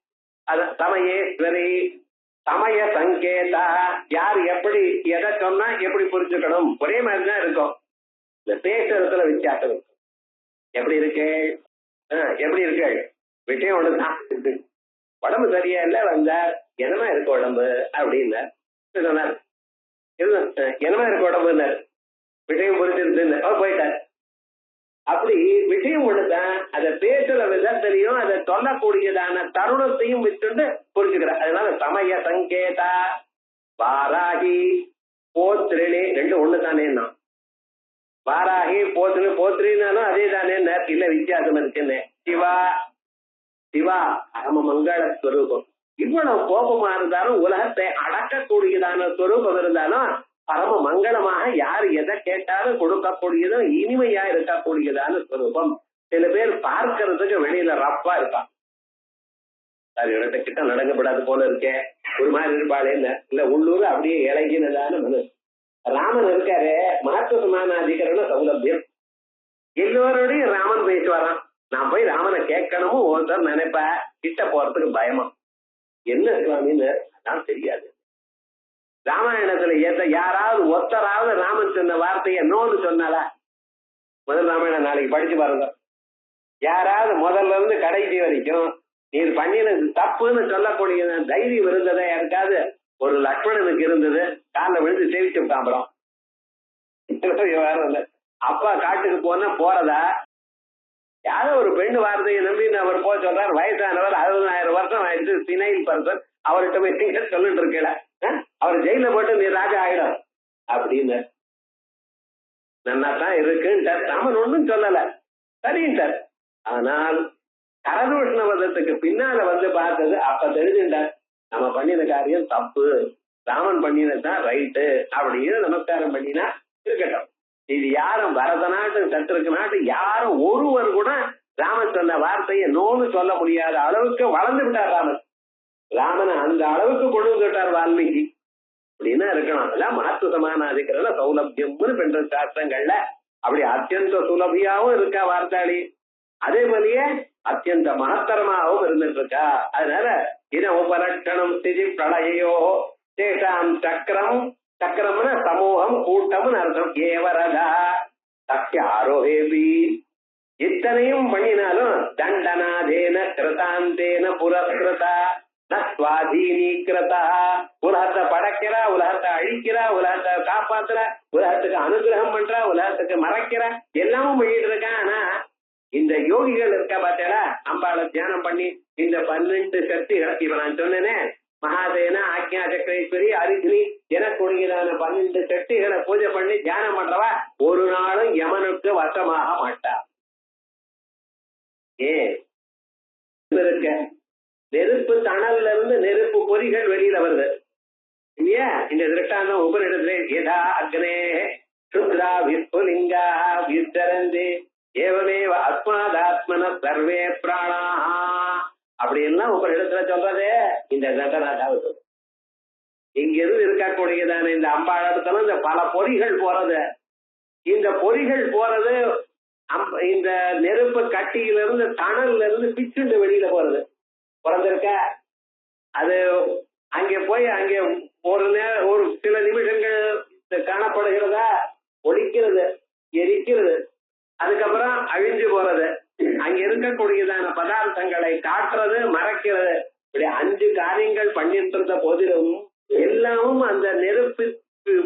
அது சமயேஸ்வரி. சமய சங்கேதா. யார் எப்படி எதை சொன்னா எப்படி புரிஞ்சுக்கணும், ஒரே மாதிரிதான் இருக்கும். இந்த பேசுறதுல வித்தியாசம் இருக்கும். எப்படி இருக்கு, எப்படி இருக்கு, விஷயம் ஒண்ணுதான். உடம்பு சரியா இல்ல வந்தா என்னமா இருக்கு உடம்பு அப்படின்னு சொன்னார். என்னமா இருக்கு உடம்புன்னாரு. விஷயம் புரிஞ்சிருந்துன்னு அவர் போயிட்டார். அப்படி விஷயம் ஒண்ணுதான், அதை பேசுற விதத்திலையும் அதை சொல்லக்கூடியதான தருணத்தையும் வச்சுட்டு புரிஞ்சுக்கிறார். அதனால சமய சங்கேதா. வாராகி போத்ரிணி 2 ஒண்ணுதானே. வாராகி போத்ரி, போத்ரினாலும் அதே தானே. இல்ல வித்தியாசம் இருக்குன்னு. சிவா, சிவா பரம மங்கள ஸ்வரூபம். இவ்வளவு கோபமா இருந்தாலும் உலகத்தை அடக்கக்கூடியதான ஸ்வரூபம் இருந்தாலும் பரம மங்களமாக யார் எதை கேட்டாலும் கொடுக்கக்கூடியதும் இனிமையா இருக்கக்கூடியதான ஸ்வரூபம். சில பேர் பார்க்கறதுக்கு வெளியில ரப்பா இருப்பான். அது இடத்த கிட்ட நடங்கப்படாது போல இருக்கே, ஒரு மாதிரி இருப்பாளே. இல்ல உள்ளூர் அப்படியே இலகினதான மனு. ராமன் இருக்காரு, மகத்துவமான அதிகரண சௌலபியம். எல்லோரோடையும் ராமன் பேசுவாராம். நான் போய் ராமனை கேட்கணும்னு ஒருத்தர் நினைப்ப, கிட்ட போறதுக்கு பயமா. என்ன சுவாமின்னு அதான் தெரியாது. ராமாயணத்துல யாராவது ஒத்தராவது ராமன் சொன்ன வார்த்தைய நோன்னு சொன்னாலா? முதல் ராமாயணம் நாளைக்கு படிச்சு பாருங்க. யாராவது முதல்ல இருந்து கடைசி வரைக்கும் நீர் பண்ணினது தப்புன்னு சொல்லக்கூடிய தைரியம் இருந்ததா யாருக்காவது? ஒரு லக்ஷ்மணனுக்கு இருந்தது, காலில் விழுந்து சேவிச்சு விட்டான். அப்புறம் அப்பா காட்டுக்கு போனா போறதா? யாரோ ஒரு பெண் வார்த்தையை நம்பி அவர் போக சொல்றாரு. வயசானவர், 60,000 வருஷம் ஆயிடுச்சு, சினைல் பர்சன், அவர்கிட்ட போய் சொல்லிட்டு இருக்கல, அவர் ஜெயில போட்டு நீ ராஜா ஆயிடும் அப்படின்னு நன்னாதான் இருக்குன்ட்டார். ராமன் ஒன்னும் சொல்லல, சரின்ட்டார். ஆனால் கரதூஷ்ணவதத்துக்கு பின்னால பார்த்தது அப்ப தெரிஞ்சுட்டார், நம்ம பண்ணின காரியம் தப்பு, ராமன் பண்ணினதுதான் ரைட்டு அப்படின்னு நமஸ்காரம் பண்ணினா இருக்கட்டும். இது யாரும் பரத நாட்டு சத்திருக்கு நாட்டு யாரும் ஒருவர் கூட ராமன் சொன்ன வார்த்தையை நோன்னு சொல்ல முடியாத அளவுக்கு வளர்ந்து விட்டார் ராமன். ராமனை அந்த அளவுக்கு கொண்டு வந்துட்டார் வால்மீகி அப்படின்னா இருக்கணும். அதெல்லாம் மகத்துவமான அதிகரண சௌலபியம்னு பெண்ற சாஸ்திரங்கள்ல அப்படி அத்தியந்த சுலபியாவும் இருக்கா வார்த்தாளி, அதே மாதிரியே அத்தியந்த மகத்தரமாகவும் இருந்துட்டு இருக்கா. அதனால இன உபலட்சணம் ஸ்திதி பிரளயோ சேஷாம் சக்கரம், சக்கரம்னா சமூகம் கூட்டம்னு அர்த்தம். ஏவரதா சக்தி ஆரோஹேபி, இத்தனையும் பண்ணினாலும் தண்டனாதேன கிருதாந்தேன புரஸ்கிருதா நஸ்வாதீனீகிருதா, உலகத்தை படைக்கிறா, உலகத்தை அழிக்கிறா, உலகத்தை காப்பாத்துறா, உலகத்துக்கு அனுகிரகம் பண்றா, உலகத்துக்கு மறைக்கிறா, எல்லாமும் பண்ணிட்டு இருக்கா. ஆனா இந்த யோகிகள் இருக்கா பார்த்தா, அம்பாளை தியானம் பண்ணி இந்த 12 சக்திகள் இப்ப நான் சொன்னேனே, மகாதேன ஆக்ஞா சக்கரேஸ்வரி அரிக்னி எனக்கூடியதான 12 சக்திகளை பூஜை பண்ணி தியானம் பண்றவா ஒரு நாளும் யமனுக்கு வசமாக மாட்டா. ஏன் இருக்க? நெருப்பு தணல்ல இருந்து நெருப்பு பொறிகள் வெளியில வருது இல்லையா? இந்த திருஷ்டாந்தம் உபனிடத்திலே யதா அக்னே சுத்ரா விஸ்புலிங்கா விஸ்தரந்தே ஏவமேவ அஸ்மாதாத்மன சர்வே பிராணா அப்படி எல்லாம் உபனிடத்துல சொல்றதே இந்த கங்கநாதாவது. இங்கிருந்து இருக்கக்கூடியதான இந்த அம்பாளத்துல இந்த பல பொறிகள் போறது, இந்த பொறிகள் போறது இந்த நெருப்பு கட்டியிலிருந்து தணல்ல இருந்து பிச்சுண்டு வெளியில போறது பிறந்திருக்க. அது அங்கே போய் அங்கே ஒரு சில நிமிஷங்கள் காணப்படுகிறதா, ஒழிக்கிறது, எரிக்கிறது, அதுக்கப்புறம் அழிஞ்சு போறது, அங்க இருக்கக்கூடியதான பதார்த்தங்களை காட்டுறது, மறைக்கிறது, இப்படி 5 காரியங்கள் பண்ணிட்டு இருந்த போதிலும் எல்லாமும் அந்த நெருப்பு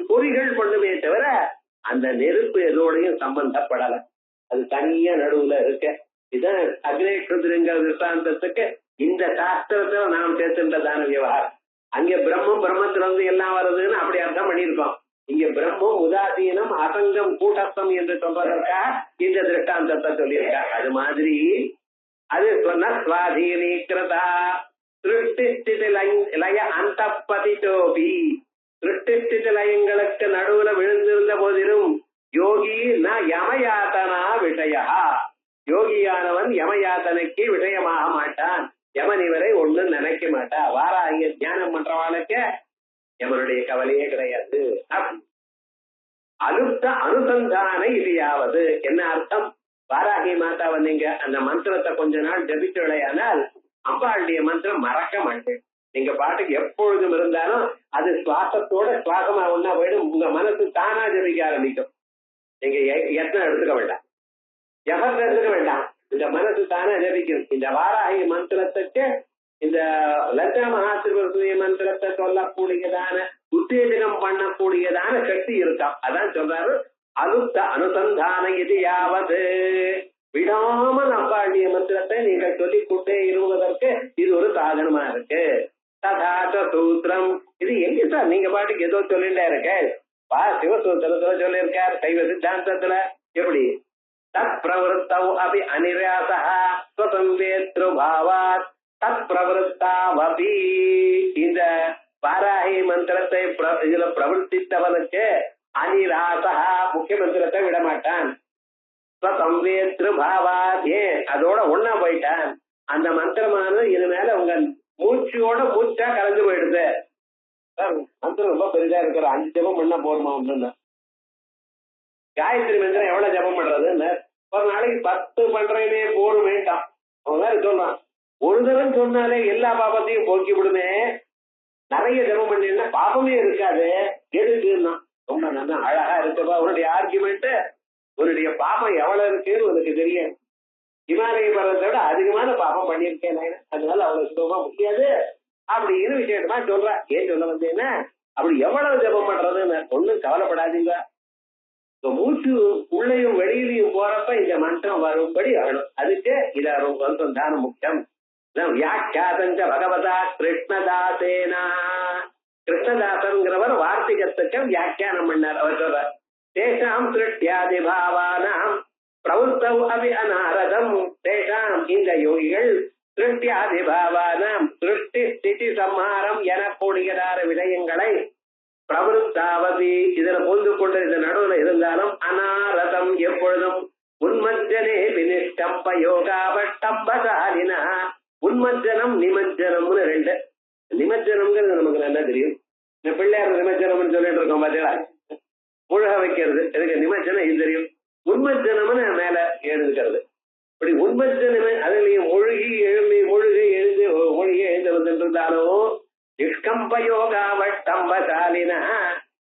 பொறிகள் பண்ணுமே தவிர அந்த நெருப்பு எதோடையும் சம்பந்தப்படலை. அது தனியா நடுவுல இருக்க. இதுதான் அக்னேஸ்வரங்கிற திருஷ்டாந்தத்துக்கு இந்த சாஸ்திரத்துல நாம் சேர்த்துன்றதான விவகாரம். அங்க பிரம்மம் பிரம்மத்துல இருந்து எல்லாம் வருதுன்னு அப்படி அர்த்தம் பண்ணியிருக்கோம். இங்க பிரம்மம் உதாசீனம் அசங்கம் கூட்டஸ்தம் என்று சொல்றதற்காக இந்த திருஷ்டாந்தத்தை சொல்லியிருக்காங்க. அது மாதிரி அது சொன்ன சுவாதீனீகிருதா சிருஷ்டி லய அந்த பதிதோபி, சிருஷ்டி லயங்களுக்கு நடுவுல விழுந்திருந்த போதிலும் யோகி ந யமயாத்தனா விஷயா, யோகியானவன் யமயாத்தனைக்கு விஷயமாக மாட்டான், யமன் இவரை ஒண்ணு நினைக்க மாட்டா. வாராகிய தியானம் பண்றவாளுக்கு யமனுடைய கவலையே கிடையாது. அலுப்த அனுசந்தான இதையாவது என்ன அர்த்தம்? வாராகி மாதாவை நீங்க அந்த மந்திரத்தை கொஞ்ச நாள் ஜபிச்சுடையானால் அம்பாளுடைய மந்திரம் மறக்க மாட்டேன். நீங்க பாட்டுக்கு எப்பொழுதும் இருந்தாலும் அது சுவாசத்தோட சுவாசமா ஒன்னா போயிடும். உங்க மனசு தானா ஜபிக்க ஆரம்பிக்கும். நீங்க எத்தனை எடுத்துக்க வேண்டாம், எஃபர்ட் எடுத்துக்க வேண்டாம், இந்த மனசு தானே ஜபிக்கும். இந்த வாராகி மந்திரத்துக்கு இந்த லலிதா மகாத்ரிபுர மந்திரத்தை சொல்லக்கூடியதான உத்தேஜகம் பண்ணக்கூடியதான சக்தி இருக்காம். அதான் சொல்றாரு அலுப்த அனுசந்தான இதையாவது, விடாமல் அம்பாளுடைய மந்திரத்தை நீங்கள் சொல்லிக்கொண்டே இருவதற்கு இது ஒரு சாதனமா இருக்கு. ததாச சூத்திரம், இது எங்க சார் நீங்க பாட்டுக்கு ஏதோ சொல்லிட்டே இருக்க? சிவசூத்திரத்துல சொல்லியிருக்கார், சைவ சித்தாந்தத்துல எப்படி தத் பிரவருத்தௌ அபி அனிராசா ஸ்வசம்வேத்ரு பாவாத் தத் பிரவருத்தாவபி. இந்த வாராகி மந்திரத்தை இதுல பிரவர்த்தித்தவனுக்கு அனிராசா முக்கிய மந்திரத்தை விட மாட்டான். ஸ்வசம்வேத்ரு பாவாத், ஏன் அதோட ஒன்னா போயிட்டான். அந்த மந்திரமானது இது மேல உங்க மூச்சோட மூச்சா கலந்து போயிடுது. மந்திரம் ரொம்ப பெரிதா இருக்கிற 5 ஜபம் பண்ணா போருமா ஒண்ணு? காயத்ரி மந்திரம் எவ்வளவு ஜபம் பண்றதுன்னு ஒரு நாளைக்கு 10 பண்றேனே போரும் வேண்டாம். அவன் சொல்றான், ஒரு தரம் சொன்னாலே எல்லா பாபத்தையும் போக்கி விடுமே, நிறைய ஜபம் பண்ணினா பாபமே இருக்காது. எதுக்குன்னா ரொம்ப நல்லா அழகா இருக்குப்பா உன்னுடைய ஆர்குமெண்ட். உன்னுடைய பாபம் எவ்வளவு இருக்குன்னு உனக்கு தெரியும். இமாலய பர்வத்தை விட அதிகமான பாபம் பண்ணியிருக்கேன், அதனால அவ்வளவு சுலபமா முடியாது அப்படின்னு விசேஷமா சொல்ற. ஏன் சொல்ல வந்தேன்னா அப்படி எவ்வளவு ஜபம் பண்றதுன்னு ஒண்ணும் கவலைப்படாதீங்க. மூச்சு உள்ளையும் வெளியிலையும் போறப்ப இந்த மந்திரம் வரும்படி ஆகணும். அதுக்கு இத ரொம்ப தான முக்கியம். வியாக்கியாதஞ்ச பகவதா கிருஷ்ணதாசேனா, கிருஷ்ணதாசன்கிறவர் வார்த்திகத்துக்கு வியாக்கியானம் பண்ணார். அவர் சொல்றார், தேசாம் சிருஷ்டியாதி பாவானாம் பிரவருத்தௌ அபி அநாரதம். தேசாம் இந்த யோகிகள் சிருஷ்டியாதி பாவானாம் சிருஷ்டி ஸ்திதி சம்ஹாரம் எனக்கூடியதான விடயங்களை பிரவருத்தாவதி இதுல பொந்து கொண்டு இந்த நடுவுல இருந்தாலும் அநாரதம் எப்பொழுதும் உன்மஜ்ஜனே வினிஷ்டம்ப யோகாவட்டம்பசாலினா. உன்மஜ்ஜனம் நிமஜ்ஜனம்னு ரெண்டு. நிமஜ்ஜனம்ங்கிறது நமக்கு நல்லா தெரியும். இந்த பிள்ளையார் நிமஜ்ஜனம்னு சொல்லிட்டு இருக்கோம் பார்த்தீங்களா, முழுக வைக்கிறது. எனக்கு நிமஜ்ஜனம் இது தெரியும். உன்மஜ்ஜனம்னு மேல எழுதுக்கிறது. இப்படி உன்மஜ்ஜனமே அதுலயும் மூழ்கி எழுந்து வந்துருந்தாலும் நிஷ்கம்ப யோகாவட்டம்பசாலினா,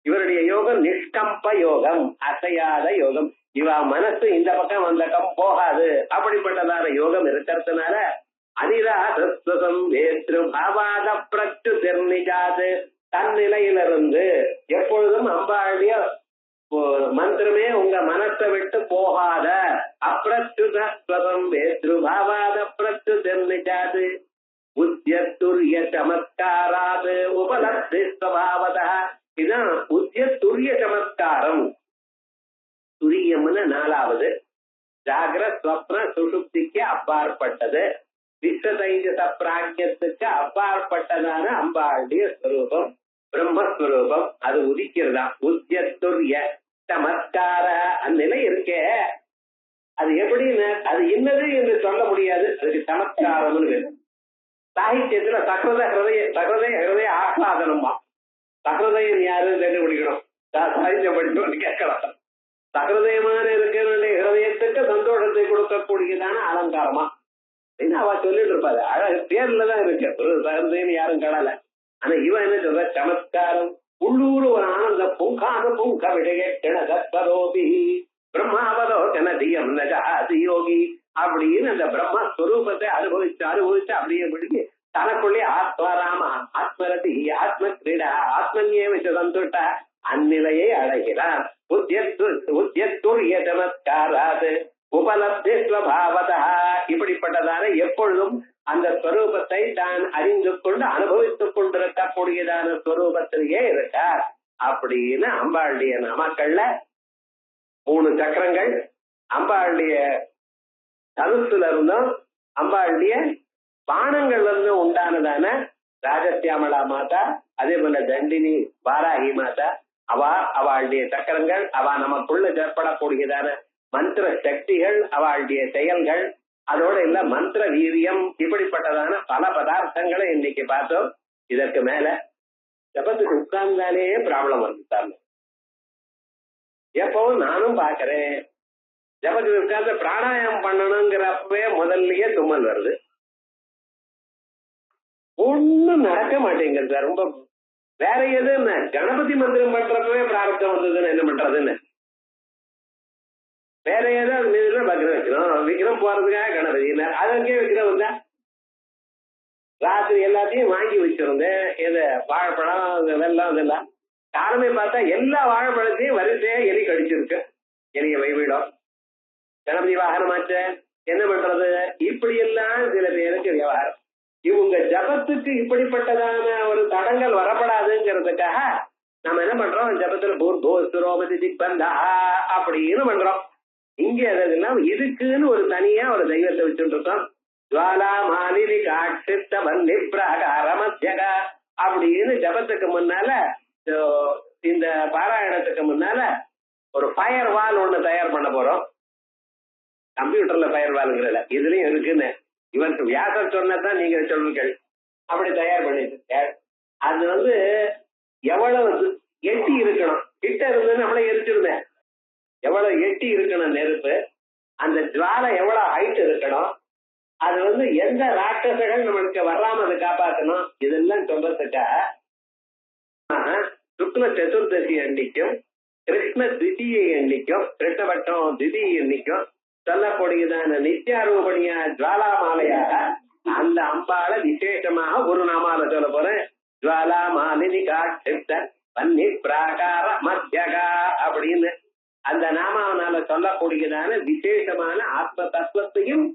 இவருடைய யோகம் நிஷ்கம்ப யோகம், அசையாத யோகம். இவ மனசு இந்த பக்கம் அந்த பக்கம் போகாது. அப்படிப்பட்டதான யோகம் இருக்கிறதுனால அனிராசம் வேற்று பாவாத பிரச்சு தெரிஞ்சாது தன்னிலையிலிருந்து எப்பொழுதும் அம்பாளுடைய மந்திரமே உங்க மனசை விட்டு போகாத அப்பிரச்சுதம் வேற்று பாவாத பிரச்சு தெரிஞ்சாது உத்தியத்துரிய சமத்காராது உபலப்தி ஸ்வபாவதா. இதுதான் உத்தியத்துரிய சமத்காரம். துரியம்னு நாலாவது. ஜாகிர ஸ்வப்ன சுஷுப்திக்கு அப்பாற்பட்டது, விஸ்வதைஜச பிராஜ்யத்துக்கு அப்பாற்பட்டதான அம்பாளுடைய ஸ்வரூபம் பிரம்மஸ்வரூபம். அது உதிக்கிறதா உத்தியத்துரிய சமத்கார. அந்நிலை இருக்கே அது எப்படின்னு அது என்னது என்று சொல்ல முடியாது. அதுக்கு சமத்காரம்னு வேணும். சாகித்யத்துல சகృదய ஆஹ்லாதனமா. சகృదயம் யாருன்னு கண்டுபிடிக்கணும். சாகித்யம் படிச்சோன்னு கேட்கலாம். சகృదயமான இருக்கிற ஹிருதயத்துக்கு சந்தோஷத்தை கொடுக்கக்கூடியதான அலங்காரமா அப்படின்னு அவ சொல்லிட்டு இருப்பாரு. அழகு பேர்லதான் இருக்கு. ஒரு சகృదயம் யாரும் கடல. ஆனா இவன் என்ன சொல்ற, சமத்காரம் உள்ளூர் ஒரு ஆனந்த பூங்கான பூங்க விடைய கிணதரோபி பிரம்மாவதோ கனதியம் நஜாதி யோகி அப்படின்னு அந்த பிரம்மஸ்வரூபத்தை அனுபவிச்சு அப்படியே பிடிச்சி தனக்குள்ளே ஆத்மராம ஆத்மரதி ஆத்ம கிரீடா ஆத்மன்யே வச்சு வந்துட்ட அந்நிலையை அடைகிறார். உத்தியத்துரிய சமத்காராது உபலப்தி ஸ்வபாவதா. இப்படிப்பட்டதான எப்பொழுதும் அந்த ஸ்வரூபத்தை தான் அறிந்து கொண்டு அனுபவித்துக் கொண்டிருக்கக்கூடியதான ஸ்வரூபத்திலேயே இருக்கார் அப்படின்னு அம்பாளுடைய நாமக்கள்ல 3 சக்கரங்கள். அம்பாளுடைய தனுசுல இருந்தும் அம்பாளுடைய பானங்கள்ல இருந்தும் உண்டானதான ராஜசியாமலா மாதா, அதே போல தண்டினி வாராகி மாதா, அவளுடைய சக்கரங்கள், நமக்குள்ள ஏற்படக்கூடியதான மந்திர சக்திகள், அவளுடைய செயல்கள், அதோட இல்ல மந்திர வீரியம், இப்படிப்பட்டதான பல பதார்த்தங்களை இன்னைக்கு பார்த்தோம். இதற்கு மேல ஜபத்துக்கு உட்கார்ந்தாலே ப்ராப்ளம் வந்துட்டாங்க. எப்பவும் நானும் பாக்குறேன், ஜபத்துக்கு உட்கார்ந்து பிராணாயாமம் பண்ணணுங்கிறப்பவே முதல்லயே தும்மல் வருது. ஒண்ணும் நடக்க மாட்டேங்குது. ரொம்ப வேற எது என்ன கணபதி மந்திரம் பண்றப்பவே பிராரப்தம் வந்ததுன்னு என்ன பண்றதுன்னு வேற ஏதாவது மீதுனா பக்ரம் வைக்கணும். விக்ரம் போறதுக்காக கணபதி அதற்கே விக்ரம் வந்தா ராத்திரி எல்லாத்தையும் வாங்கி வச்சிருந்தேன். இது வாழைப்பழம் வெள்ளம் இதெல்லாம் காலமே பார்த்தா எல்லா வாழைப்பழத்தையும் வரிசையா எலி கடிச்சிருக்கு. எலிய வைவிடம் கணபதி வாகனமாச்ச என்ன பண்றது? இப்படி எல்லாம் சில பேருக்கு விவகாரம். இவங்க ஜபத்துக்கு இப்படிப்பட்டதான ஒரு தடங்கள் வரப்படாதுங்கிறதுக்காக நம்ம என்ன பண்றோம், ஜபத்துல பூர்போஸ்ரோமதி திக்பந்தா அப்படின்னு பண்றோம். இங்க அதெல்லாம் இதுக்குன்னு ஒரு தனியா ஒரு தெய்வத்தை வச்சுட்டு இருக்கோம். ஜுவாலா மாலினி காட்சித்த பந்தி பிரகாரமத்யக அப்படின்னு ஜபத்துக்கு முன்னால, இந்த பாராயணத்துக்கு முன்னால ஒரு ஃபயர் வால் ஒண்ணு தயார் பண்ண போறோம். கம்ப்யூட்டர்ல ஃபயர் வால்ங்கிறத இதுலயும் இருக்குன்னு இவருக்கு வியாசர் சொன்னதான் நீங்க சொல்லுங்கள். அப்படி தயார் பண்ணிட்டு அது எவ்வளவு எட்டி இருக்கணும், கிட்ட இருந்து நம்மள எரிச்சிருந்தேன். எவ்வளவு எட்டி இருக்கணும் நெருப்பு, அந்த ஜுவாலை எவ்வளவு ஹைட் இருக்கணும், அது எந்த ராட்சசர்கள் நம்மளுக்கு வராம அதை காப்பாற்றணும், இதெல்லாம் சொல்றதுக்காக சுக்ல சதுர்தசி அன்னைக்கும் கிருஷ்ண திதியை எண்ணிக்கும் கிருஷ்ணபட்சம் திதி எண்ணிக்கும் சொல்லக்கூடியதான நித்தியாரூபணியா ஜுவாலா மாலையாக அந்த அம்பாள விசேஷமாக ஒரு நாமால சொல்ல போறேன். ஜுவாலா மாலினி காட்சித்த பன்னி பிராகார மத்தியகா அப்படின்னு அந்த நாமாவனால சொல்லக்கூடியதான விசேஷமான ஆத்ம தத்துவத்தையும்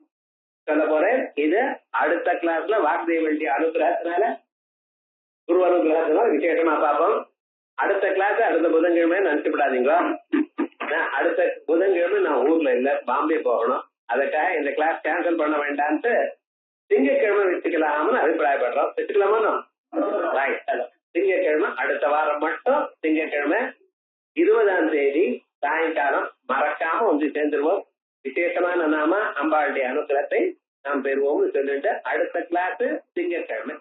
சொல்ல போறேன். இது அடுத்த கிளாஸ்ல வாக்தேவனுடைய அனுகிரகத்தினால குரு அனுகிரகத்தினால விசேஷமா பார்ப்போம். அடுத்த கிளாஸ் அடுத்த புதன்கிழமை நினைச்சு விடாதீங்க. அடுத்த புதன்கிழமை நான் ஊர்ல இல்ல, பாம்பே போகணும். அதுக்காக இந்த கிளாஸ் கேன்சல் பண்ண வேண்டாம்ட்டு திங்கட்கிழமை வச்சுக்கலாம்னு அபிப்பிராயப்படுறோம். வச்சுக்கலாமா? திங்கட்கிழமை அடுத்த வாரம் மட்டும் திங்கட்கிழமை 20ஆம் தேதி சாயங்காலம் மறக்காம வந்து சேர்ந்துருவோம். விசேஷமான நாம அம்பாளுடைய அனுகிரகத்தை நாம் பெறுவோம்னு சொல்லிட்டு அடுத்த கிளாஸ் திங்கட்கிழமை.